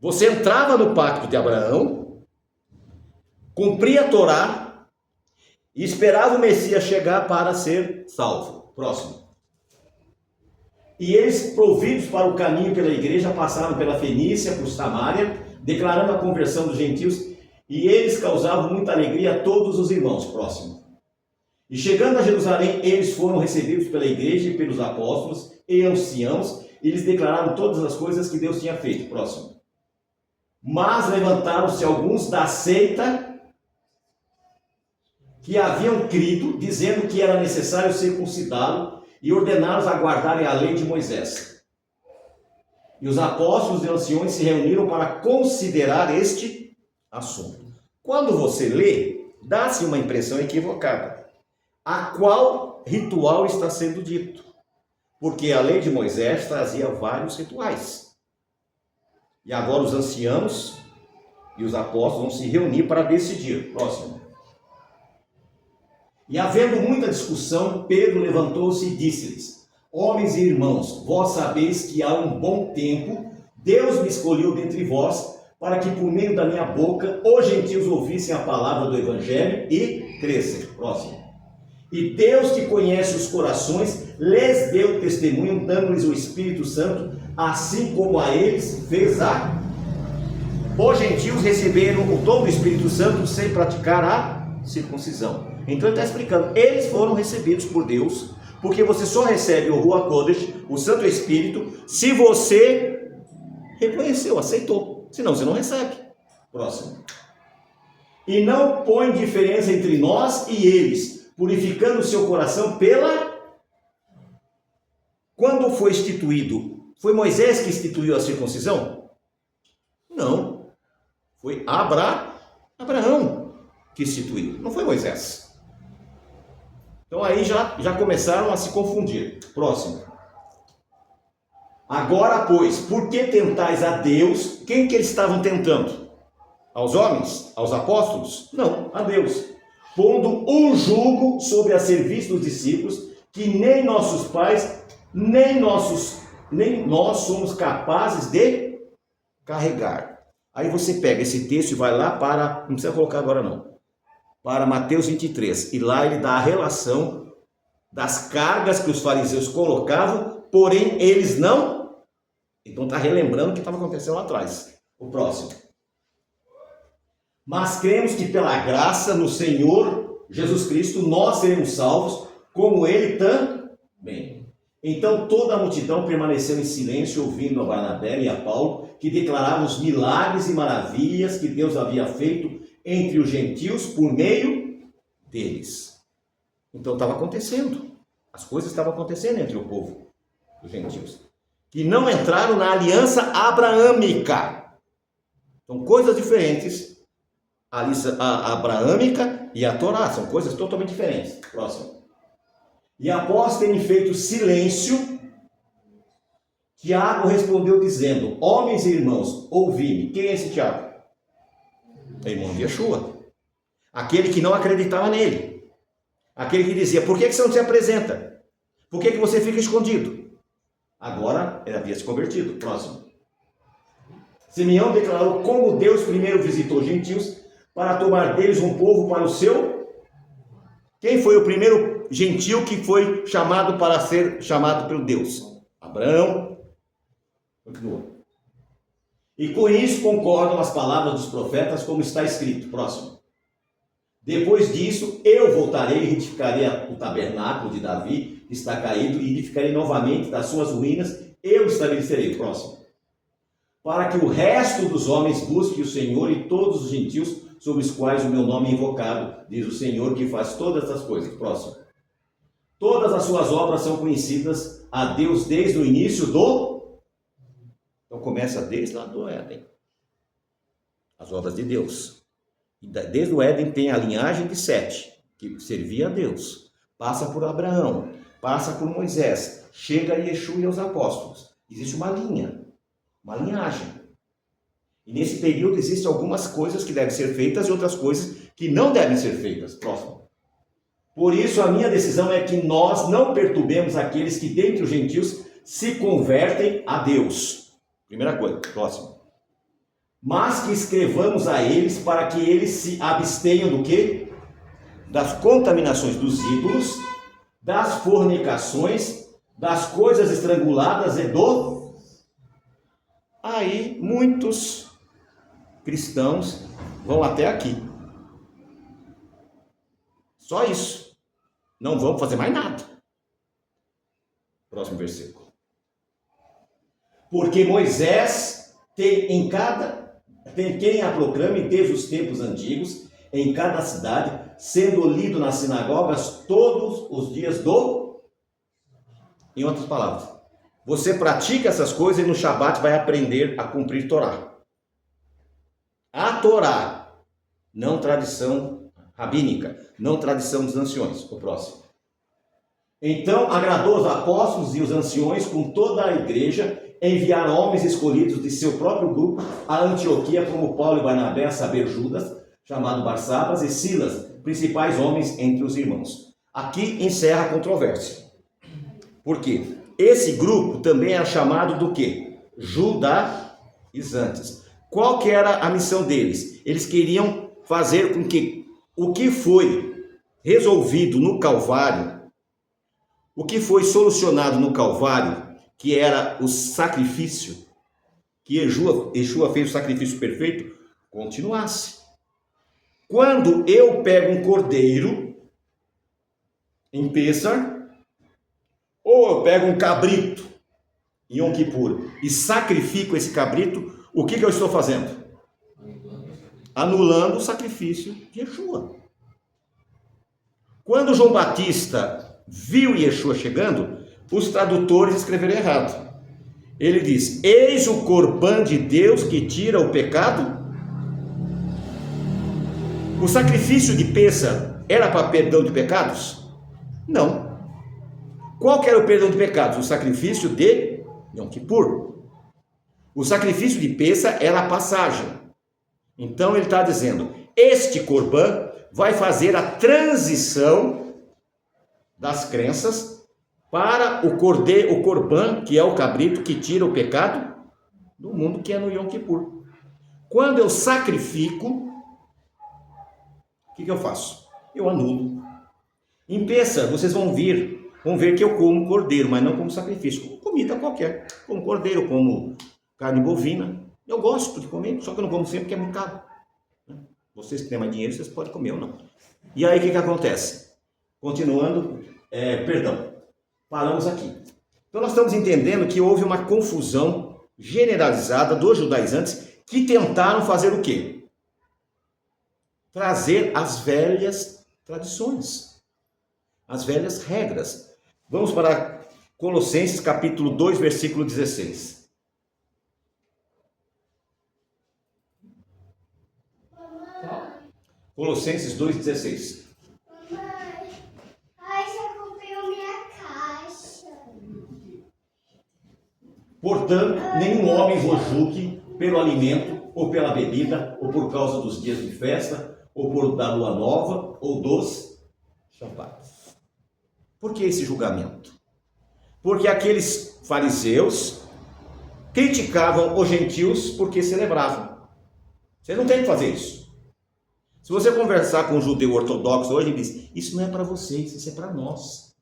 Você entrava no pacto de Abraão, cumpria a Torá e esperava o Messias chegar para ser salvo. Próximo. E eles, providos para o caminho pela igreja, passaram pela Fenícia, por Samaria, declarando a conversão dos gentios, e eles causavam muita alegria a todos os irmãos. Próximo. E chegando a Jerusalém, eles foram recebidos pela igreja e pelos apóstolos e anciãos, e lhes declararam todas as coisas que Deus tinha feito. Próximo. Mas levantaram-se alguns da seita que haviam crido, dizendo que era necessário circuncidá-lo, e ordenaram-os a guardarem a lei de Moisés. E os apóstolos e anciões se reuniram para considerar este assunto. Quando você lê, dá-se uma impressão equivocada. A qual ritual está sendo dito? Porque a lei de Moisés trazia vários rituais. E agora os anciãos e os apóstolos vão se reunir para decidir. Próximo. E havendo muita discussão, Pedro levantou-se e disse-lhes: homens e irmãos, vós sabeis que há um bom tempo Deus me escolheu dentre vós, para que por meio da minha boca os gentios ouvissem a palavra do evangelho e crescem. Próximo. E Deus, que conhece os corações, lhes deu testemunho, dando-lhes o Espírito Santo, assim como a eles fez a... Os gentios receberam o dom do Espírito Santo sem praticar a circuncisão. Então ele está explicando, eles foram recebidos por Deus, porque você só recebe o Ruach Kodesh, o Santo Espírito, se você reconheceu, aceitou. Senão você não recebe. Próximo. E não põe diferença entre nós e eles, purificando o seu coração pela... Quando foi instituído? Foi Moisés que instituiu a circuncisão? Não. Foi Abraão que instituiu. Não foi Moisés. Então aí já começaram a se confundir. Próximo. Agora, pois, por que tentais a Deus? Quem que eles estavam tentando? Aos homens? Aos apóstolos? Não, a Deus. Pondo um jugo sobre a serviço dos discípulos, que nem nossos pais, nem nós somos capazes de carregar. Aí você pega esse texto e vai lá para, não precisa colocar agora não, para Mateus 23. E lá ele dá a relação das cargas que os fariseus colocavam, porém eles não. Então está relembrando o que estava acontecendo lá atrás. O próximo. Mas cremos que pela graça no Senhor Jesus Cristo nós seremos salvos, como ele também. Então toda a multidão permaneceu em silêncio, ouvindo a Barnabé e a Paulo, que declaravam os milagres e maravilhas que Deus havia feito entre os gentios por meio deles. Então estava acontecendo. As coisas estavam acontecendo entre o povo, os gentios, que não entraram na aliança abraâmica. São coisas diferentes. A aliança abraâmica e a Torá são coisas totalmente diferentes. Próximo. E após terem feito silêncio, Tiago respondeu dizendo: homens e irmãos, ouvi-me. Quem é esse Tiago? É irmão de Yeshua. Aquele que não acreditava nele. Aquele que dizia: por que você não se apresenta? Por que você fica escondido? Agora ele havia se convertido. Próximo. Simeão declarou como Deus primeiro visitou os gentios para tomar deles um povo para o seu. Quem foi o primeiro gentil que foi chamado para ser chamado pelo Deus? Abraão. Continua. E com isso concordam as palavras dos profetas, como está escrito. Próximo. Depois disso, eu voltarei e edificarei o tabernáculo de Davi, que está caído, e edificarei novamente das suas ruínas, eu estabelecerei. Próximo. Para que o resto dos homens busque o Senhor e todos os gentios sobre os quais o meu nome é invocado, diz o Senhor que faz todas essas coisas. Próximo. Todas as suas obras são conhecidas a Deus desde o início do... Então começa desde lá do Éden. As obras de Deus. Desde o Éden tem a linhagem de Sete, que servia a Deus. Passa por Abraão, passa por Moisés, chega a Yeshua e aos apóstolos. Existe uma linha, uma linhagem. E nesse período existem algumas coisas que devem ser feitas e outras coisas que não devem ser feitas. Próximo. Por isso a minha decisão é que nós não perturbemos aqueles que dentre os gentios se convertem a Deus. Primeira coisa. Próximo. Mas que escrevamos a eles para que eles se abstenham do quê? Das contaminações dos ídolos, das fornicações, das coisas estranguladas e do... Aí muitos cristãos vão até aqui. Só isso. Não vão fazer mais nada. Próximo versículo. Porque Moisés tem quem a proclame desde os tempos antigos, em cada cidade, sendo lido nas sinagogas todos os dias do... Em outras palavras, você pratica essas coisas e no Shabat vai aprender a cumprir Torá. A Torá, não tradição rabínica, não tradição dos anciões. O próximo. Então agradou os apóstolos e os anciões com toda a igreja, enviaram homens escolhidos de seu próprio grupo a Antioquia, como Paulo e Barnabé, a saber Judas, chamado Barsabas, e Silas, principais homens entre os irmãos. Aqui encerra a controvérsia. Por quê? Esse grupo também era chamado do quê? Judaizantes. Qual que era a missão deles? Eles queriam fazer com que o que foi resolvido no Calvário, o que foi solucionado no Calvário, que era o sacrifício, que Yeshua fez o sacrifício perfeito, continuasse. Quando eu pego um cordeiro em Pêssar, ou eu pego um cabrito em Yom Kippur e sacrifico esse cabrito, o que eu estou fazendo? Anulando o sacrifício de Yeshua. Quando João Batista viu Yeshua chegando, os tradutores escreveram errado. Ele diz: eis o Corban de Deus que tira o pecado. O sacrifício de Pêssar era para perdão de pecados? Não. Qual que era o perdão de pecados? O sacrifício de Yom Kippur. O sacrifício de Pêssah era a passagem. Então ele está dizendo, este Corban vai fazer a transição das crenças para o Corban, que é o cabrito que tira o pecado do mundo, que é no Yom Kippur. Quando eu sacrifico, o que eu faço? Eu anulo. Em Pêssah, vocês vão ver que eu como cordeiro, mas não como sacrifício, como comida qualquer. Como cordeiro, como carne bovina. Eu gosto de comer, só que eu não como sempre porque é muito caro. Vocês que têm mais dinheiro, vocês podem comer ou não. E aí o que acontece? Continuando, paramos aqui. Então nós estamos entendendo que houve uma confusão generalizada dos judaizantes que tentaram fazer o quê? Trazer as velhas tradições, as velhas regras. Vamos para Colossenses capítulo 2, versículo 16. Colossenses 2,16. Ai, já comprei a minha caixa. Portanto, nenhum homem vos julgue pelo alimento, ou pela bebida, ou por causa dos dias de festa, ou por da lua nova, ou dos Shabat. Por que esse julgamento? Porque aqueles fariseus criticavam os gentios porque celebravam. Vocês não têm que fazer isso. Se você conversar com um judeu ortodoxo hoje, ele diz, isso não é para vocês, isso é para nós.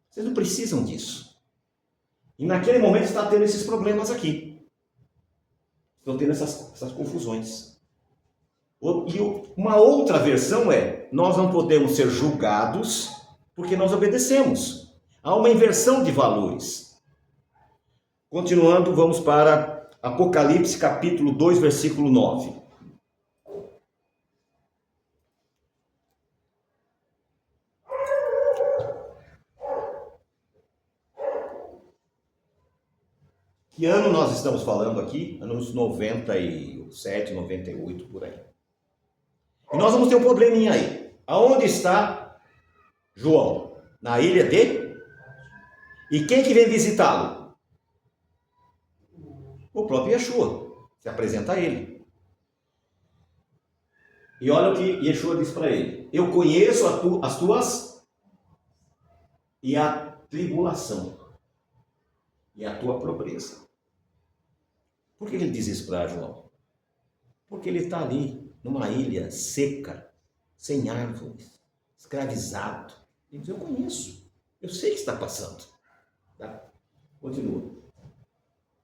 Vocês não precisam disso. E naquele momento está tendo esses problemas aqui. Estão tendo essas confusões. E uma outra versão é, nós não podemos ser julgados porque nós obedecemos. Há uma inversão de valores. Continuando, vamos para Apocalipse capítulo 2, versículo 9. Que ano nós estamos falando aqui? Anos 97, 98, por aí. E nós vamos ter um probleminha aí. Aonde está João? Na ilha de? E quem que vem visitá-lo? O próprio Yeshua. Se apresenta a ele. E olha o que Yeshua diz para ele. Eu conheço as tuas e a tribulação e a tua pobreza. Por que ele diz isso para João? Porque ele está ali, numa ilha seca, sem árvores, escravizado. Ele diz, eu conheço, eu sei o que está passando. Tá? Continua.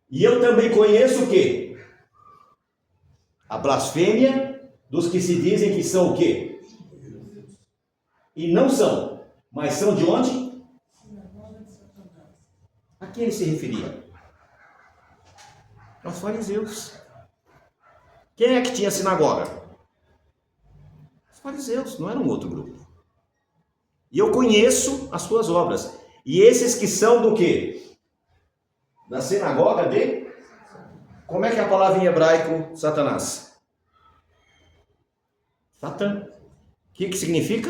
E eu também conheço o quê? A blasfêmia dos que se dizem que são o quê? E não são, mas são de onde? A quem ele se referia? Aos fariseus. Quem é que tinha sinagoga? Os fariseus, não era um outro grupo. E eu conheço as suas obras. E esses que são do quê? Da sinagoga de? Como é que é a palavra em hebraico, Satanás? Satã. O que significa?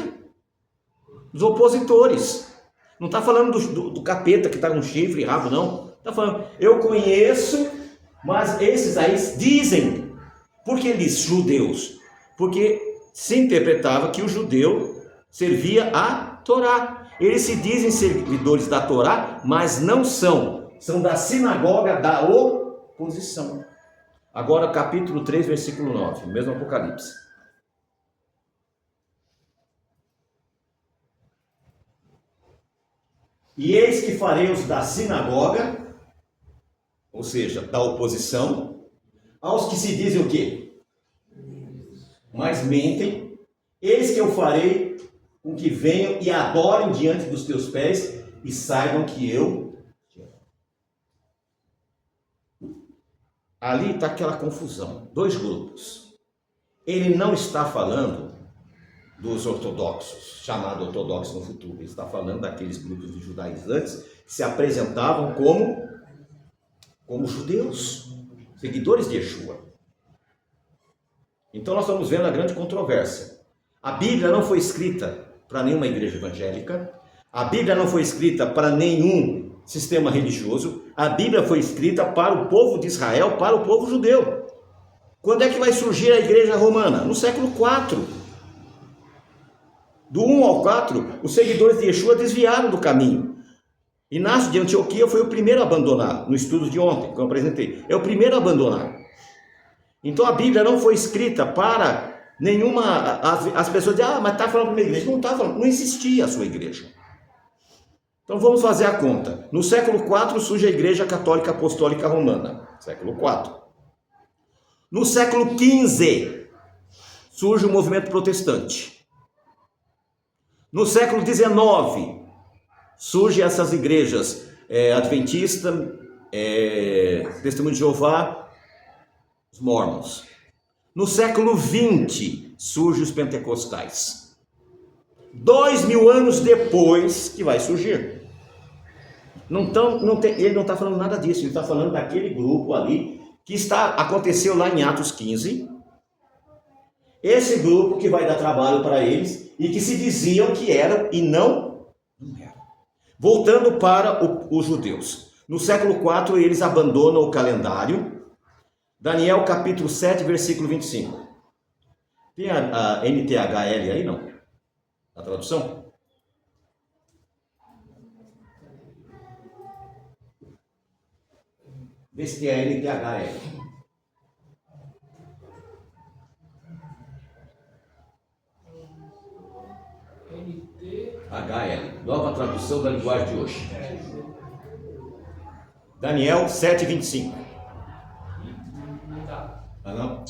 Os opositores. Não está falando do capeta que está com chifre e rabo, não. Está falando, eu conheço, mas esses aí dizem. Por que eles judeus? Porque se interpretava que o judeu servia a Torá. Eles se dizem servidores da Torá, mas não são. São da sinagoga da oposição. Agora capítulo 3, versículo 9, mesmo Apocalipse. E eis que farei os da sinagoga, ou seja, da oposição, aos que se dizem o quê? Mas mentem, eis que eu farei com que venham e adorem diante dos teus pés e saibam que eu te amo. Ali está aquela confusão, dois grupos. Ele não está falando dos ortodoxos, chamado ortodoxo no futuro. Ele está falando daqueles grupos de judaizantes que se apresentavam como judeus, seguidores de Yeshua. Então nós estamos vendo a grande controvérsia. A Bíblia não foi escrita para nenhuma igreja evangélica. A Bíblia não foi escrita para nenhum sistema religioso. A Bíblia foi escrita para o povo de Israel, para o povo judeu. Quando é que vai surgir a igreja romana? No século IV. Do 1 ao 4, os seguidores de Yeshua desviaram do caminho. Inácio de Antioquia foi o primeiro a abandonar, no estudo de ontem, que eu apresentei. É o primeiro a abandonar. Então a Bíblia não foi escrita para nenhuma... As pessoas dizem, mas está falando para uma igreja. Não está falando, não existia a sua igreja. Então vamos fazer a conta. No século IV surge a Igreja Católica Apostólica Romana. Século IV. No século XV surge o movimento protestante. No século XIX surgem essas igrejas adventista, Testemunho de Jeová, os mormons. No século XX surgem os pentecostais. 2000 anos depois que vai surgir. Ele não está falando nada disso, ele está falando daquele grupo ali que aconteceu lá em Atos 15. Esse grupo que vai dar trabalho para eles e que se diziam que eram e não eram. Voltando para os judeus. No século IV eles abandonam o calendário. Daniel capítulo 7, versículo 25. Tem a NTHL aí, não? A tradução? Vê se tem a NTHL. HL, nova tradução da linguagem de hoje. Daniel 7, 25. Ah, não?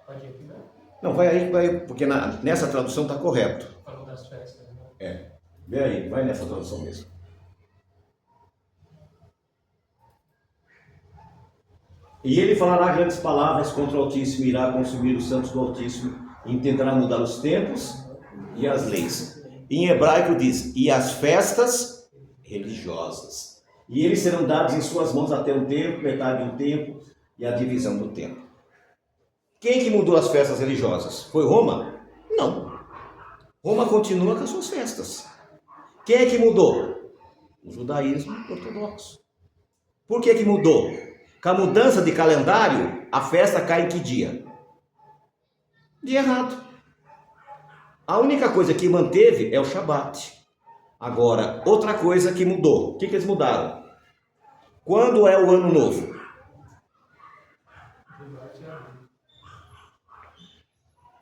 Pode ir aqui, né? Não, vai aí, porque nessa tradução está correto. Falou das festas, né? Vê aí, vai nessa tradução mesmo. E ele falará grandes palavras contra o Altíssimo, irá consumir os santos do Altíssimo, intentará mudar os tempos e as leis. Em hebraico diz, e as festas religiosas. E eles serão dados em suas mãos até um tempo, metade de um tempo e a divisão do tempo. Quem que mudou as festas religiosas? Foi Roma? Não. Roma continua com as suas festas. Quem é que mudou? O judaísmo ortodoxo. Por que que mudou? Com a mudança de calendário, a festa cai em que dia? Dia errado. A única coisa que manteve é o Shabat. Agora, outra coisa que mudou. O que eles mudaram? Quando é o ano novo?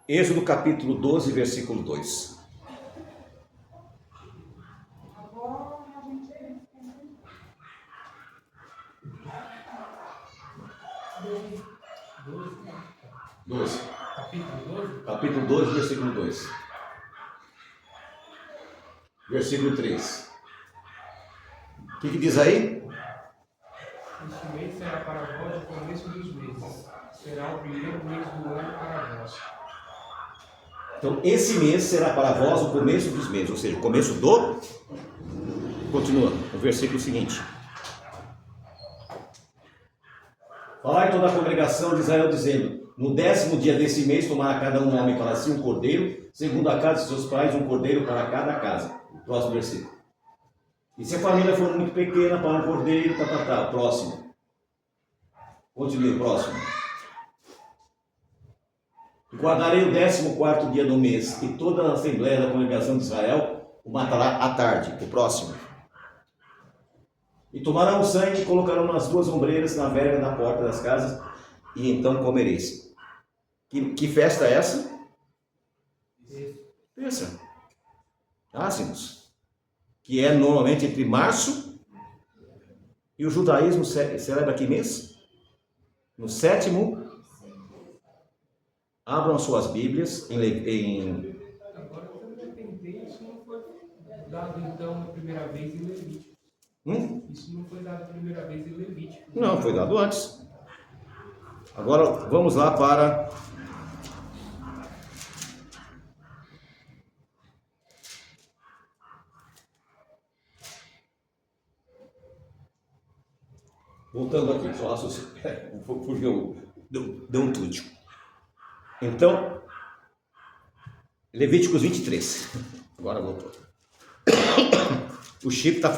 Êxodo capítulo 12, versículo 2. Capítulo 12, versículo 2. Versículo 3. O que diz aí? Este mês será para vós o começo dos meses. Será o primeiro mês do ano para vós. Então, esse mês será para vós o começo dos meses, ou seja, o começo do... Continua, o versículo seguinte. Falai toda a congregação de Israel, dizendo, no 10º dia desse mês tomará cada um homem para si um cordeiro, segundo a casa de seus pais, um cordeiro para cada casa. Próximo versículo. E se a família for muito pequena para um cordeiro, próximo. Continue, próximo. E guardarei o 14º dia do mês, e toda a assembleia da congregação de Israel o matará à tarde. O próximo. E tomarão o sangue e colocarão nas duas ombreiras na verga da porta das casas, e então comereis. Que festa é essa? Essa. Ácimos. Que é normalmente entre março e o judaísmo celebra que mês? No 7º. Abram as suas Bíblias em... Agora eu também tentei, isso não foi dado então a primeira vez em Levítico. Isso não foi dado a primeira vez em Levítico. Não, foi dado antes. Agora vamos lá para... Voltando aqui, só fugiu, deu um tútil. Então, Levíticos 23. Agora voltou. O chip tá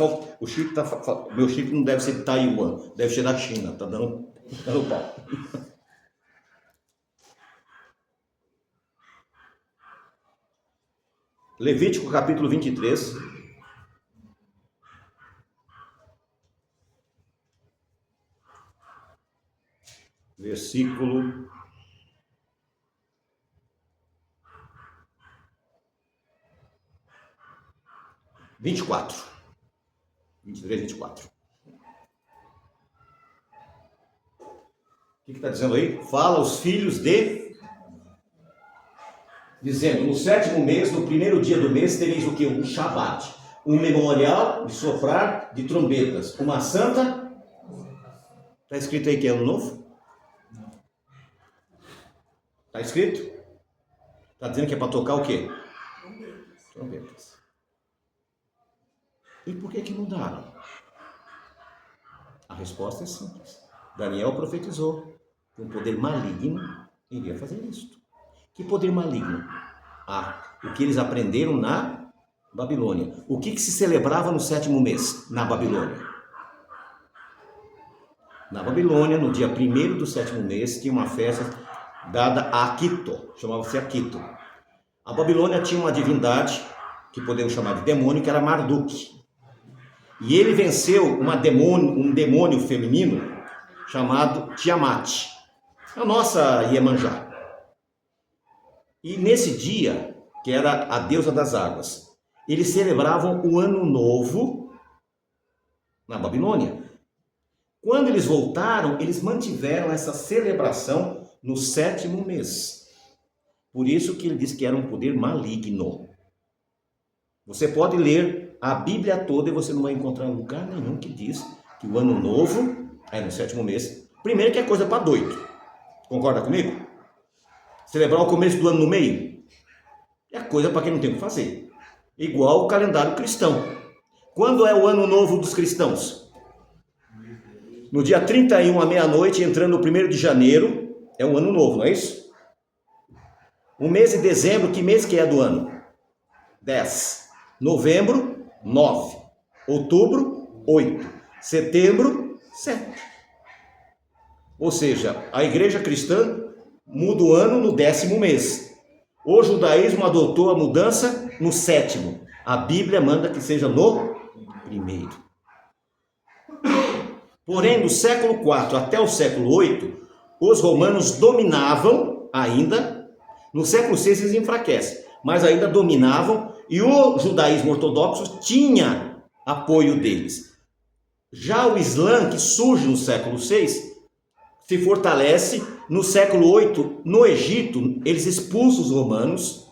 meu chip não deve ser de Taiwan, deve ser da China, tá dando pau. Levítico capítulo 23. Versículo 24. 23, 24. O que está dizendo aí? Fala aos filhos de... Dizendo, no 7º mês, no primeiro dia do mês, tereis o que? Um Shabat. Um memorial de soprar de trombetas. Uma santa... Está escrito aí que é ano novo? Está escrito? Está dizendo que é para tocar o quê? Trombetas. E por que mudaram? A resposta é simples. Daniel profetizou que um poder maligno iria fazer isso. Que poder maligno? O que eles aprenderam na Babilônia. O que se celebrava no 7º mês na Babilônia? Na Babilônia, no dia 1º do 7º mês, tinha uma festa dada a Aquito, chamava-se Aquito. A Babilônia tinha uma divindade, que podemos chamar de demônio, que era Marduk. E ele venceu um demônio feminino chamado Tiamat, a nossa Iemanjá. E nesse dia, que era a deusa das águas, eles celebravam o Ano Novo na Babilônia. Quando eles voltaram, eles mantiveram essa celebração no 7º mês. Por isso que ele diz que era um poder maligno. Você pode ler a Bíblia toda e você não vai encontrar lugar nenhum que diz que o Ano Novo é no 7º mês. Primeiro que é coisa para doido. Concorda comigo? Celebrar o começo do ano no meio é coisa para quem não tem o que fazer. Igual o calendário cristão. Quando é o Ano Novo dos cristãos? No dia 31 à meia-noite, entrando no 1º de janeiro, é o Ano Novo, não é isso? O mês de dezembro, que mês que é do ano? 10. Novembro, 9. Outubro, 8. Setembro, 7. Ou seja, a igreja cristã muda o ano no 10º mês. O judaísmo adotou a mudança no 7º. A Bíblia manda que seja no 1º. Porém, do século IV até o século VIII, os romanos dominavam ainda. No século VI eles enfraquecem, mas ainda dominavam, e o judaísmo ortodoxo tinha apoio deles. Já o Islã, que surge no século VI, se fortalece. No século VIII, no Egito, eles expulsam os romanos,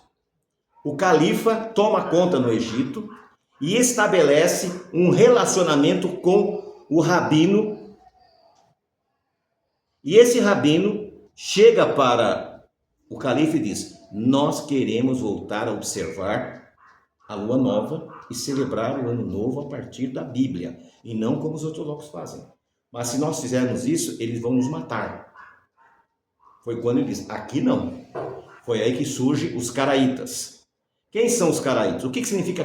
o califa toma conta no Egito e estabelece um relacionamento com o rabino. E esse rabino chega para o califa e diz: nós queremos voltar a observar a lua nova e celebrar o ano novo a partir da Bíblia, e não como os ortodoxos fazem. Mas se nós fizermos isso, eles vão nos matar. Foi quando ele diz: aqui não. Foi aí que surgem os caraítas. Quem são os caraítas? O que significa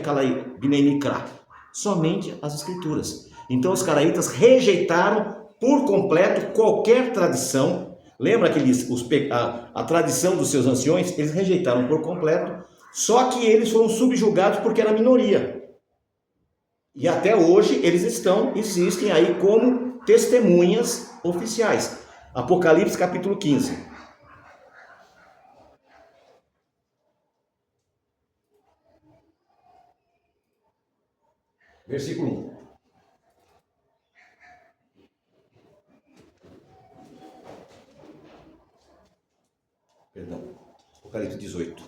Bnei Mikra? Somente as escrituras. Então os caraítas rejeitaram por completo qualquer tradição. Lembra que a tradição dos seus anciões, eles rejeitaram por completo, só que eles foram subjugados porque era minoria. E até hoje eles existem aí como testemunhas oficiais. Apocalipse capítulo 15. Versículo 1. Perdão. Apocalipse 18.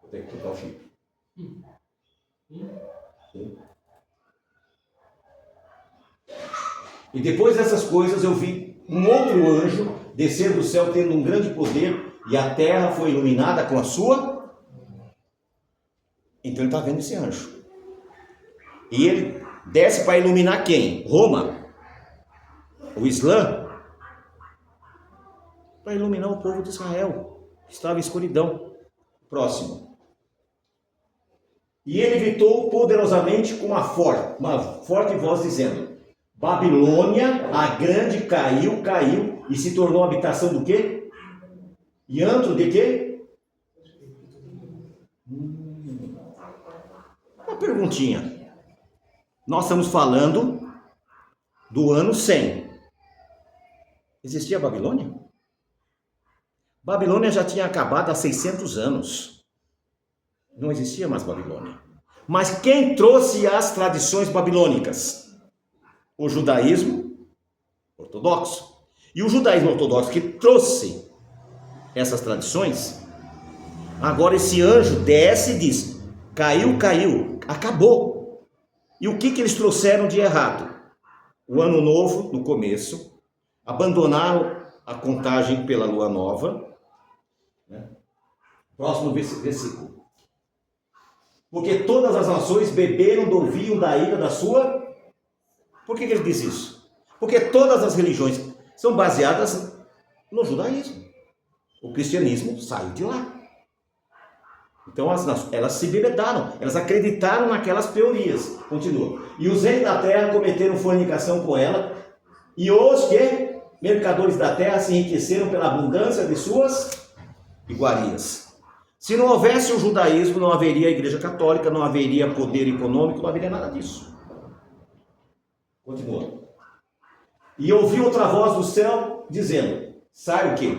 Vou ter que trocar o chip. E depois dessas coisas eu vi um outro anjo descer do céu tendo um grande poder, e a terra foi iluminada com a sua. Então ele está vendo esse anjo. E ele desce para iluminar quem? Roma? O Islã? Para iluminar o povo de Israel. Estava em escuridão. Próximo. E ele gritou poderosamente com uma forte voz, dizendo: Babilônia, a grande, caiu, e se tornou habitação do quê? E antro de quê? Uma perguntinha. Nós estamos falando do ano 100. Existia a Babilônia? Babilônia já tinha acabado há 600 anos. Não existia mais Babilônia. Mas quem trouxe as tradições babilônicas? O judaísmo ortodoxo. E o judaísmo ortodoxo que trouxe essas tradições, agora esse anjo desce e diz: caiu, acabou. E o que eles trouxeram de errado? O ano novo, no começo, abandonaram a contagem pela lua nova. Próximo versículo. Porque todas as nações beberam do vinho da ira da sua... Por que ele diz isso? Porque todas as religiões são baseadas no judaísmo. O cristianismo saiu de lá. Então elas se bebedaram, elas acreditaram naquelas teorias. Continua. E os reis da terra cometeram fornicação com ela, e os que? Mercadores da terra se enriqueceram pela abundância de suas iguarias. Se não houvesse o judaísmo, não haveria a igreja católica, não haveria poder econômico, não haveria nada disso. Continua. E ouvi outra voz do céu dizendo: sai o quê?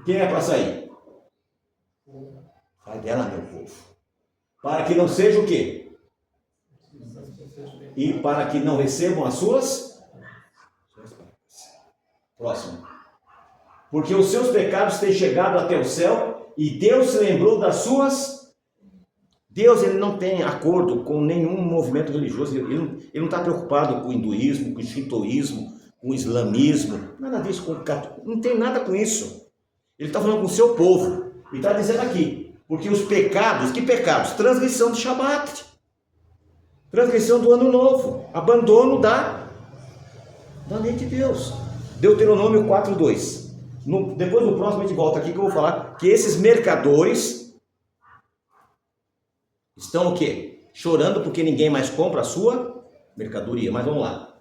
Quem é para sair? Sai dela, meu povo. Para que não seja o quê? E para que não recebam as suas... Próximo. Porque os seus pecados têm chegado até o céu, e Deus se lembrou das suas... Deus, ele não tem acordo com nenhum movimento religioso. Ele não está preocupado com o hinduísmo, com o shintoísmo, com o islamismo, nada disso, com o catolicismo. Não tem nada com isso. Ele está falando com o seu povo. Ele está dizendo aqui, porque os pecados, que pecados? Transgressão do Shabat, transgressão do ano novo, abandono da lei de Deus. Deuteronômio 4:2. Depois no próximo a gente volta aqui que eu vou falar que esses mercadores estão o quê? Chorando porque ninguém mais compra a sua mercadoria. Mas vamos lá.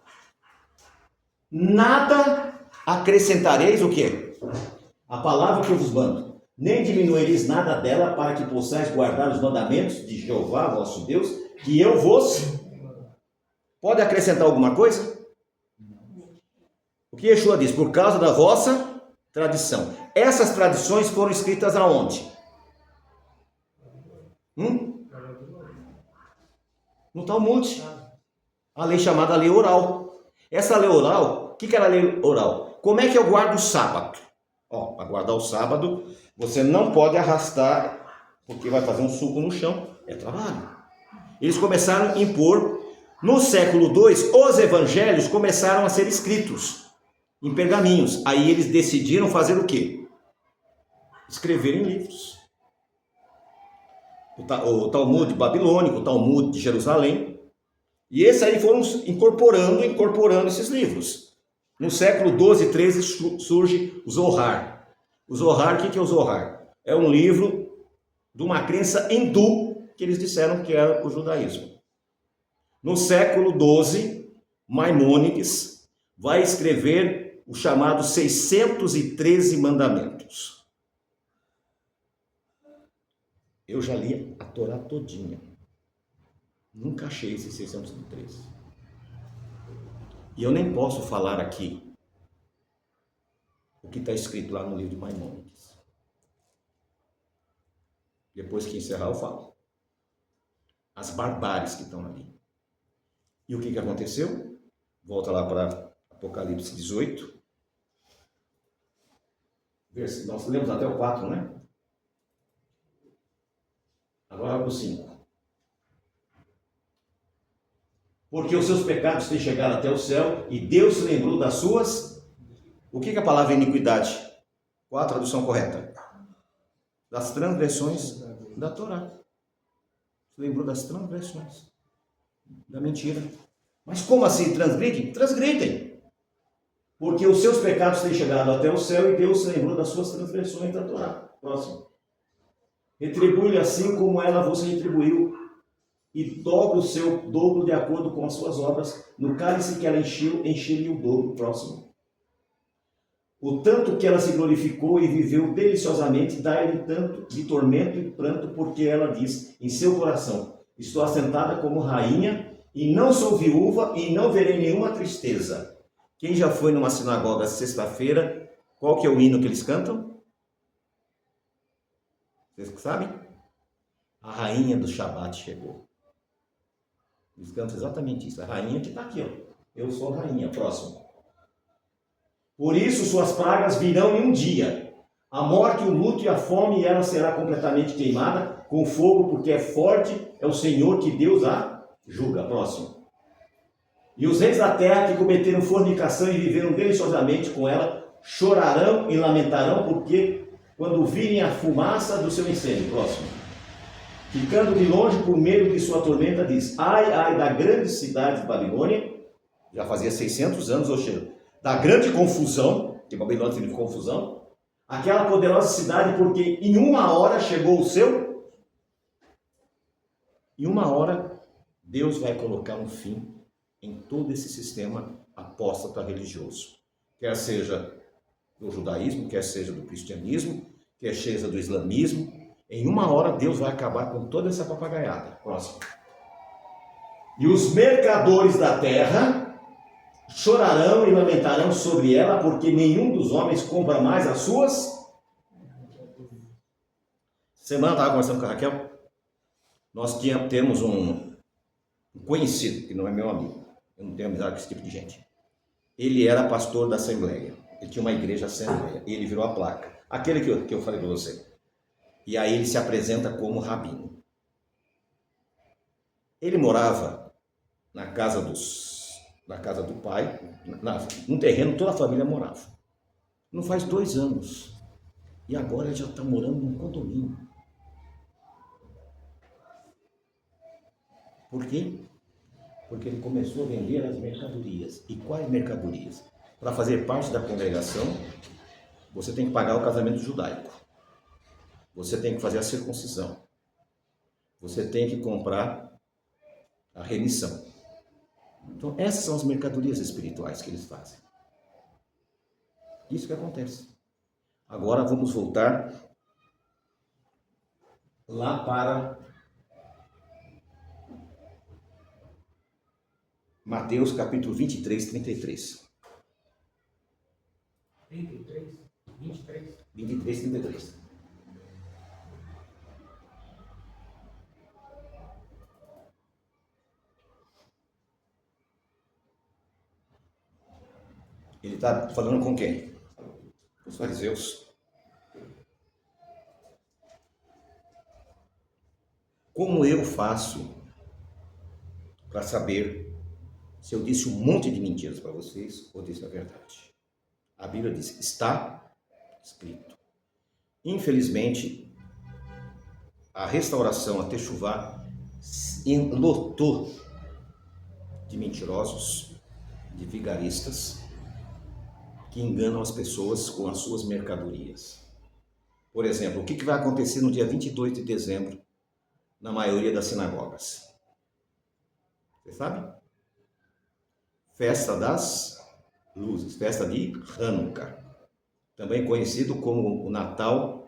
Nada acrescentareis o quê? A palavra que eu vos mando. Nem diminuireis nada dela, para que possais guardar os mandamentos de Jeová, vosso Deus, que eu vos... Pode acrescentar alguma coisa? O que Yeshua diz? Por causa da vossa tradição. Essas tradições foram escritas aonde? No Talmud. A lei chamada lei oral. Essa lei oral, o que era a lei oral? Como é que eu guardo o sábado? Para guardar o sábado, você não pode arrastar, porque vai fazer um suco no chão. É trabalho. Eles começaram a impor. No século II, os evangelhos começaram a ser escritos em pergaminhos. Aí eles decidiram fazer o quê? Escrever em livros. O Talmud babilônico, o Talmud de Jerusalém. E esse aí foram incorporando esses livros. No século 12 e 13 surge o Zohar. O Zohar, o que é o Zohar? É um livro de uma crença hindu que eles disseram que era o judaísmo. No século 12, Maimônides vai escrever os chamados 613 mandamentos. Eu já li a Torá todinha. Nunca achei esses 613. E eu nem posso falar aqui o que está escrito lá no livro de Maimônides. Depois que encerrar eu falo. As barbáries que estão ali. E o que aconteceu? Volta lá para Apocalipse 18. Nós lemos até o 4, né? Agora o 5. Porque os seus pecados têm chegado até o céu, e Deus se lembrou das suas... O que é a palavra iniquidade? Qual a tradução correta? Das transgressões da Torá. Se lembrou das transgressões. Da mentira. Mas como assim transgridem? Transgridem. porque os seus pecados têm chegado até o céu e Deus se lembrou das suas transgressões da Torá. Próximo. Retribui-lhe assim como ela vos retribuiu, e dobra o seu dobro de acordo com as suas obras. No cálice que ela encheu, enche-lhe o dobro. Próximo. O tanto que ela se glorificou e viveu deliciosamente, dá-lhe tanto de tormento e pranto, porque ela diz em seu coração: estou assentada como rainha, e não sou viúva, e não verei nenhuma tristeza. Quem já foi numa sinagoga sexta-feira, qual que é o hino que eles cantam? Vocês sabem? A rainha do Shabat chegou. Eles cantam exatamente isso. A rainha que está aqui, ó. Eu sou a rainha. Próximo. Por isso suas pragas virão em um dia. A morte, o luto e a fome, e ela será completamente queimada com fogo, porque é forte, é o Senhor que Deus a julga. Próximo. E os reis da terra que cometeram fornicação e viveram deliciosamente com ela, chorarão e lamentarão, porque quando virem a fumaça do seu incêndio. Próximo. Ficando de longe por medo de sua tormenta, diz: ai, ai da grande cidade de Babilônia, já fazia 600 anos, ou seja, da grande confusão, que Babilônia significa confusão, aquela poderosa cidade, porque em uma hora chegou o seu. Em uma hora, Deus vai colocar um fim em todo esse sistema apóstata religioso, quer seja do judaísmo, quer seja do cristianismo, quer seja do islamismo. Em uma hora Deus vai acabar com toda essa papagaiada. Próximo. E os mercadores da terra chorarão e lamentarão sobre ela, porque nenhum dos homens compra mais as suas. Semana eu estava conversando com a Raquel. Nós temos um conhecido, que não é meu amigo. Eu não tenho amizade com esse tipo de gente. Ele era pastor da Assembleia. Ele tinha uma igreja Assembleia. E ele virou a placa. Aquele que eu falei para você. E aí ele se apresenta como rabino. Ele morava na casa do pai, num terreno toda a família morava. Não faz 2 anos. E agora ele já está morando num condomínio. Por quê? Porque ele começou a vender as mercadorias. E quais mercadorias? Para fazer parte da congregação, você tem que pagar o casamento judaico. Você tem que fazer a circuncisão. Você tem que comprar a remissão. Então, essas são as mercadorias espirituais que eles fazem. Isso que acontece. Agora vamos voltar lá para Mateus capítulo 23, 33. 33? 23? 23, 33. Ele está falando com quem? Os fariseus. Como eu faço para saber se eu disse um monte de mentiras para vocês ou disse a verdade? A Bíblia diz: está escrito. Infelizmente, a restauração, a Techuvá, lotou de mentirosos, de vigaristas, que enganam as pessoas com as suas mercadorias. Por exemplo, o que vai acontecer no dia 22 de dezembro na maioria das sinagogas? Você sabe? Festa das luzes, festa de Hanukkah, também conhecido como o Natal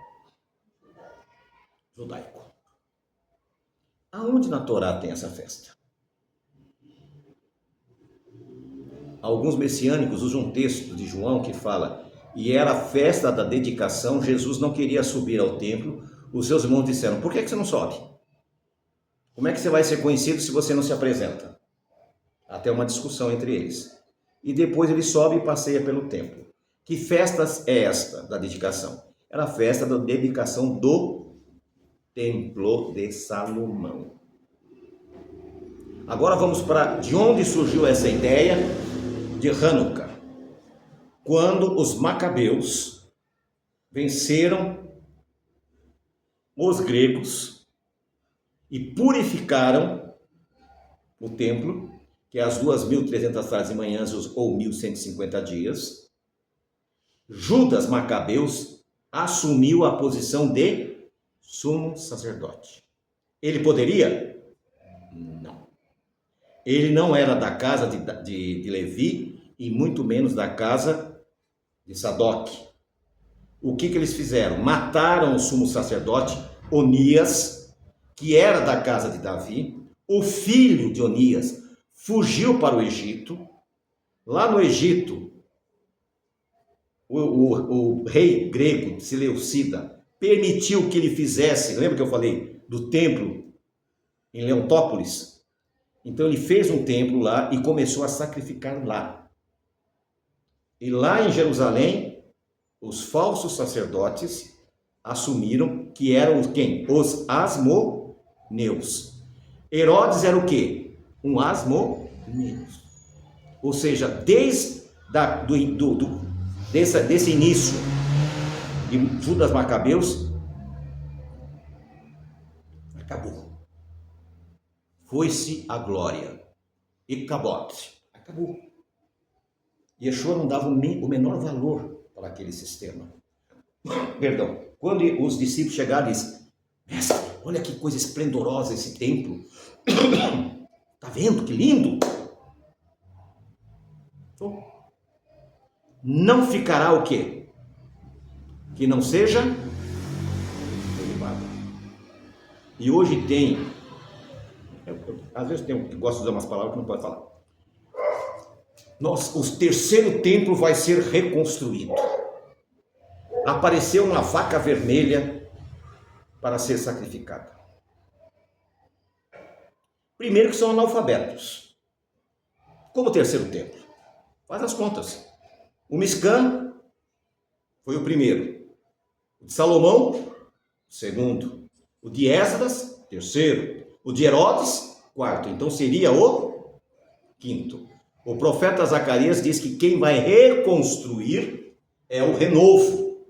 judaico. Aonde na Torá tem essa festa? Alguns messiânicos usam um texto de João que fala: e era a festa da dedicação, Jesus não queria subir ao templo, os seus irmãos disseram: por que você não sobe? Como é que você vai ser conhecido se você não se apresenta? Até uma discussão entre eles. E depois ele sobe e passeia pelo templo. Que festa é esta da dedicação? Era a festa da dedicação do Templo de Salomão. Agora vamos para de onde surgiu essa ideia de Hanukkah. Quando os macabeus venceram os gregos e purificaram o templo, que é as 2.300 tardes e manhãs ou 1.150 dias, Judas Macabeus assumiu a posição de sumo sacerdote. Ele poderia? Não. Ele não era da casa de Levi e muito menos da casa de Sadoc. O que eles fizeram? Mataram o sumo sacerdote Onias, que era da casa de Davi. O filho de Onias fugiu para o Egito. Lá no Egito, o rei grego Seleucida permitiu que ele fizesse, lembra que eu falei do templo em Leontópolis? Então ele fez um templo lá e começou a sacrificar lá. E lá em Jerusalém, os falsos sacerdotes assumiram que eram quem? Os asmoneus. Herodes era o quê? Um asmoneus. Ou seja, desde desse início de Judas Macabeus, acabou. Foi-se a glória. E acabou. Yeshua não dava o menor valor para aquele sistema. Perdão. Quando os discípulos chegaram e disseram: mestre, olha que coisa esplendorosa esse templo. Está vendo que lindo? Não ficará o quê? Que não seja derrubado. E hoje tem, às vezes tem um que gosta de usar umas palavras que não pode falar. O terceiro templo vai ser reconstruído. Apareceu uma vaca vermelha para ser sacrificada. Primeiro que são analfabetos. Como o terceiro templo? Faz as contas. O Miscã foi o primeiro. O de Salomão, o segundo. O de Esdras, terceiro. O de Herodes, quarto. Então seria o quinto. O profeta Zacarias diz que quem vai reconstruir é o renovo,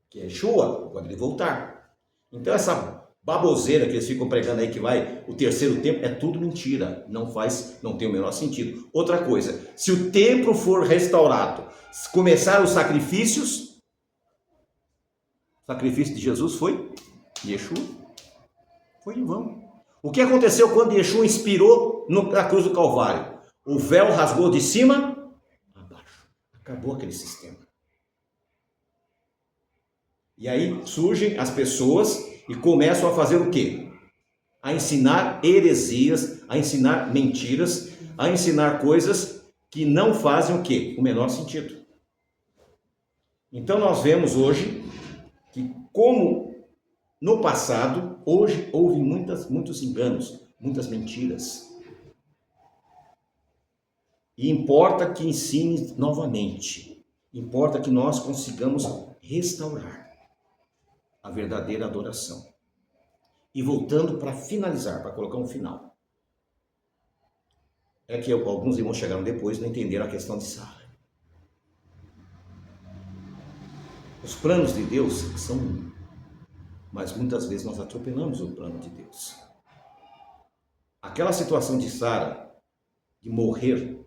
que é Yeshua, quando ele voltar. Então essa baboseira que eles ficam pregando aí que vai o terceiro templo, é tudo mentira, não tem o menor sentido. Outra coisa, se o templo for restaurado, começar os sacrifícios, o sacrifício de Jesus foi Yeshua, foi em vão. O que aconteceu quando Yeshua inspirou na cruz do Calvário? O véu rasgou de cima a baixo, acabou aquele sistema. E aí surgem as pessoas e começam a fazer o quê? A ensinar heresias, a ensinar mentiras, a ensinar coisas que não fazem o quê? O menor sentido. Então nós vemos hoje que, como no passado, hoje houve muitos enganos, muitas mentiras. E importa que ensine novamente, importa que nós consigamos restaurar a verdadeira adoração. E voltando para finalizar, para colocar um final. É que alguns irmãos chegaram depois e não entenderam a questão de Sara. Os planos de Deus são um, mas muitas vezes nós atropelamos o plano de Deus. Aquela situação de Sara, de morrer,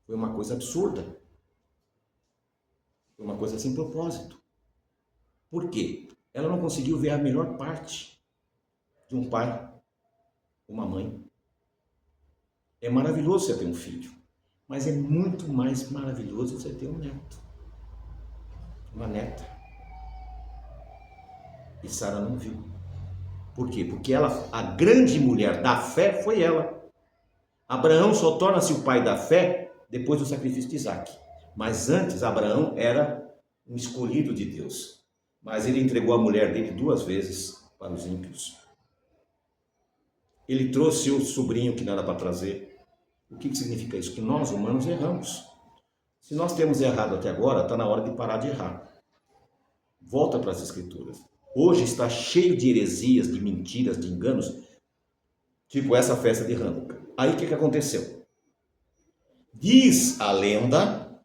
foi uma coisa absurda. Foi uma coisa sem propósito. Por quê? Ela não conseguiu ver a melhor parte de um pai, uma mãe. É maravilhoso você ter um filho, mas é muito mais maravilhoso você ter um neto, uma neta. E Sara não viu. Por quê? Porque a grande mulher da fé foi ela. Abraão só torna-se o pai da fé depois do sacrifício de Isaac. Mas antes, Abraão era um escolhido de Deus. Mas ele entregou a mulher dele 2 vezes para os ímpios. Ele trouxe o sobrinho que não era para trazer. O que significa isso? Que nós, humanos, erramos. Se nós temos errado até agora, está na hora de parar de errar. Volta para as Escrituras. Hoje está cheio de heresias, de mentiras, de enganos, tipo essa festa de Hanukkah. Aí o que aconteceu? Diz a lenda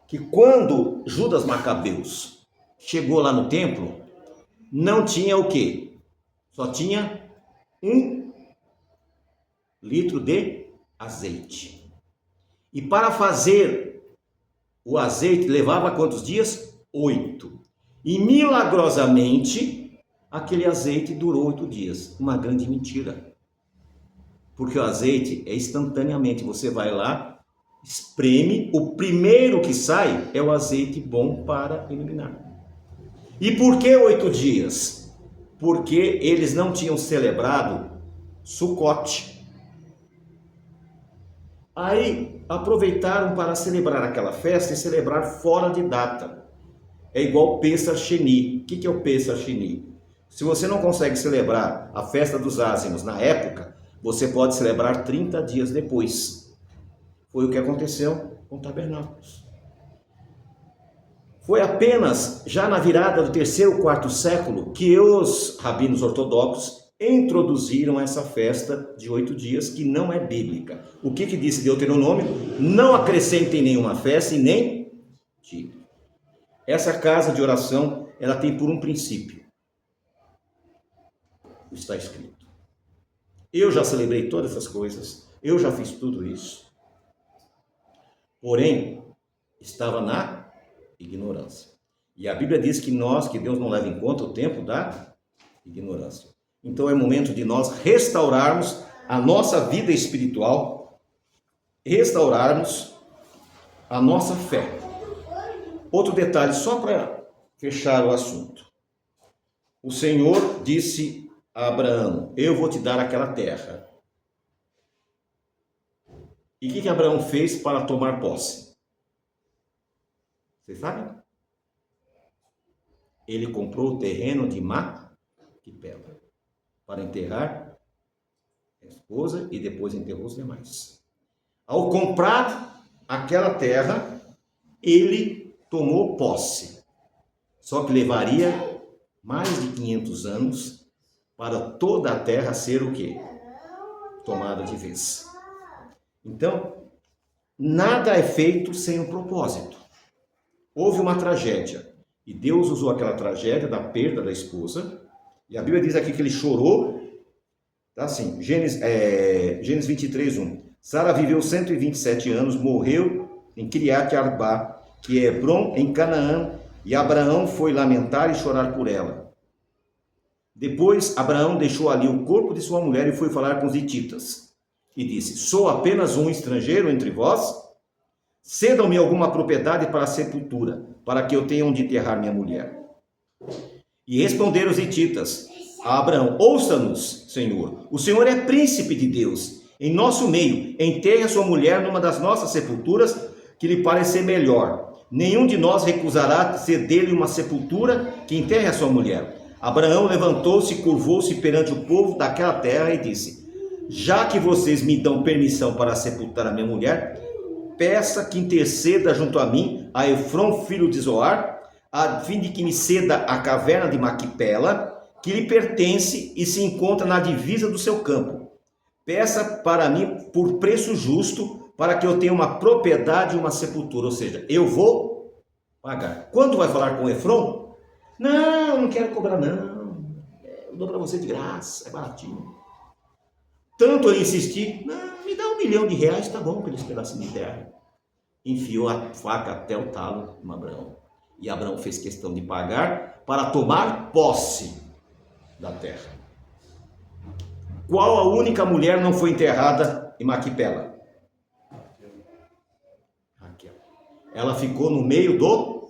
que quando Judas Macabeus chegou lá no templo, não tinha o quê? Só tinha 1 litro de azeite. E para fazer o azeite levava quantos dias? 8. E milagrosamente, aquele azeite durou 8 dias. Uma grande mentira. Porque o azeite é instantaneamente. Você vai lá, espreme, o primeiro que sai é o azeite bom para eliminar. E por que 8 dias? Porque eles não tinham celebrado Sucote. Aí aproveitaram para celebrar aquela festa e celebrar fora de data. É igual Pesach Sheni. O que é o Pesach Sheni? Se você não consegue celebrar a festa dos ázimos na época, você pode celebrar 30 dias depois. Foi o que aconteceu com tabernáculos. Foi apenas já na virada do 3º, 4º século que os rabinos ortodoxos introduziram essa festa de 8 dias, que não é bíblica. O que disse Deuteronômio? Não acrescentem nenhuma festa e nem tire. Essa casa de oração, ela tem por um princípio. Está escrito. Eu já celebrei todas essas coisas, eu já fiz tudo isso. Porém, estava na ignorância. E a Bíblia diz que Deus não leva em conta o tempo da ignorância. Então é momento de nós restaurarmos a nossa vida espiritual, restaurarmos a nossa fé. Outro detalhe, só para fechar o assunto. O Senhor disse a Abraão: eu vou te dar aquela terra. E o que Abraão fez para tomar posse? Vocês sabem? Ele comprou o terreno de Maquipela para enterrar a esposa e depois enterrou os demais. Ao comprar aquela terra, ele tomou posse. Só que levaria mais de 500 anos para toda a terra ser o quê? Tomada de vez. Então, nada é feito sem um propósito. Houve uma tragédia e Deus usou aquela tragédia da perda da esposa, e a Bíblia diz aqui que ele chorou, tá assim, Gênesis 23, 1. Sara viveu 127 anos, morreu em Kiriat Arba, que é Hebron, em Canaã, e Abraão foi lamentar e chorar por ela. Depois, Abraão deixou ali o corpo de sua mulher e foi falar com os hititas. E disse: sou apenas um estrangeiro entre vós? Cedam-me alguma propriedade para a sepultura, para que eu tenha onde enterrar minha mulher. E responderam os hititas a Abraão: ouça-nos, Senhor. O Senhor é príncipe de Deus. Em nosso meio, enterre a sua mulher numa das nossas sepulturas que lhe parecer melhor. Nenhum de nós recusará ser dele uma sepultura que enterre a sua mulher. Abraão levantou-se e curvou-se perante o povo daquela terra e disse: já que vocês me dão permissão para sepultar a minha mulher, peça que interceda junto a mim a Efron, filho de Zoar, a fim de que me ceda a caverna de Maquipela, que lhe pertence e se encontra na divisa do seu campo. Peça para mim por preço justo, para que eu tenha uma propriedade e uma sepultura. Ou seja, eu vou pagar. Quando vai falar com Efron? Não quero cobrar não. Eu dou para você de graça, é baratinho. Tanto ele insistir: não, me dá R$1 milhão, tá bom, para eles pedacinho de terra. Enfiou a faca até o talo em Abraão. E Abraão fez questão de pagar para tomar posse da terra. Qual a única mulher não foi enterrada em Maquipela? Raquel. Ela ficou no meio do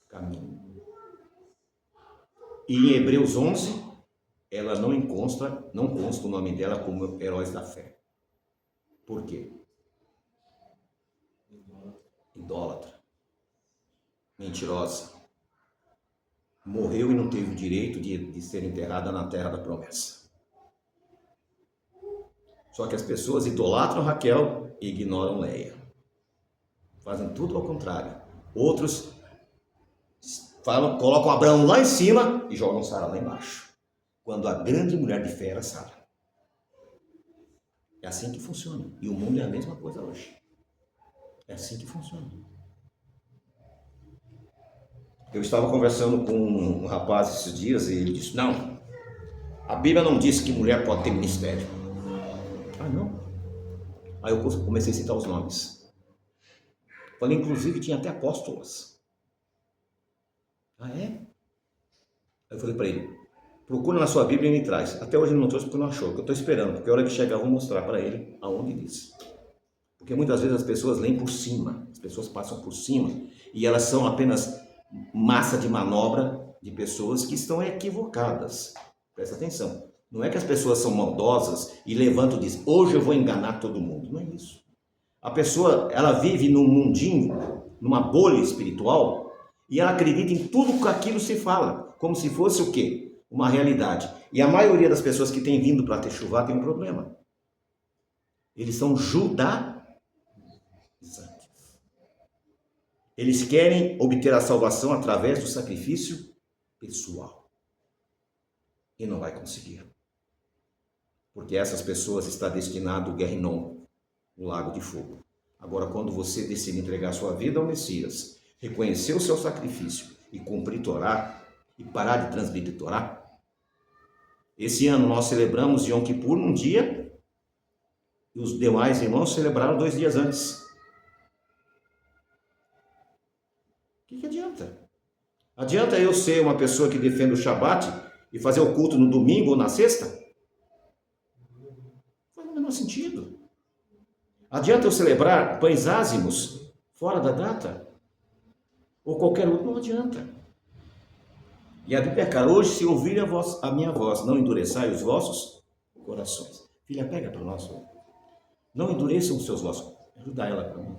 caminho. E em Hebreus 11, ela não consta o nome dela como heróis da fé. Por quê? Idólatra, mentirosa, morreu e não teve o direito de ser enterrada na terra da promessa. Só que as pessoas idolatram Raquel e ignoram Leia. Fazem tudo ao contrário. Outros colocam Abraão lá em cima e jogam Sara lá embaixo. Quando a grande mulher de fé era Sara. É assim que funciona. E o mundo é a mesma coisa hoje. É assim que funciona. Eu estava conversando com um rapaz esses dias e ele disse: não, a Bíblia não diz que mulher pode ter ministério. Ah, não? Aí eu comecei a citar os nomes. Falei, inclusive tinha até apóstolas. Ah, é? Aí eu falei para ele, procura na sua Bíblia e me traz. Até hoje ele não trouxe porque não achou, que eu estou esperando, porque a hora que chegar eu vou mostrar para ele aonde diz. Porque muitas vezes as pessoas leem por cima, as pessoas passam por cima e elas são apenas massa de manobra de pessoas que estão equivocadas. Presta atenção. Não é que as pessoas são maldosas e levantam e dizem, hoje eu vou enganar todo mundo. Não é isso. A pessoa, ela vive num mundinho, numa bolha espiritual, e ela acredita em tudo que aquilo se fala, como se fosse o quê? Uma realidade. E a maioria das pessoas que têm vindo para Techuvá tem um problema. Eles são judaizantes. Eles querem obter a salvação através do sacrifício pessoal. E não vai conseguir. Porque essas pessoas estão destinadas ao Guerrinom, o lago de fogo. Agora, quando você decide entregar sua vida ao Messias, reconhecer o seu sacrifício e cumprir Torá, e parar de transgredir Torá, esse ano nós celebramos Yom Kippur num dia, e os demais irmãos celebraram 2 dias antes. O que adianta? Adianta eu ser uma pessoa que defende o Shabat e fazer o culto no domingo ou na sexta? Não faz o menor sentido. Adianta eu celebrar pães ázimos fora da data? Ou qualquer outro? Não adianta. E a Bíblia é clara, hoje se ouvir a minha voz, não endureçai os vossos corações. Filha, pega para nós. Não endureçam os seus vossos. Ajuda ela para mim.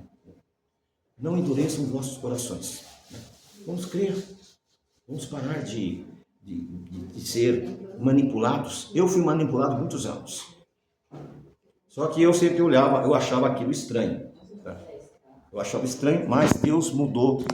Não endureçam os vossos corações. Vamos crer. Vamos parar de ser manipulados. Eu fui manipulado muitos anos. Só que eu sempre olhava, eu achava aquilo estranho. Tá? Eu achava estranho, mas Deus mudou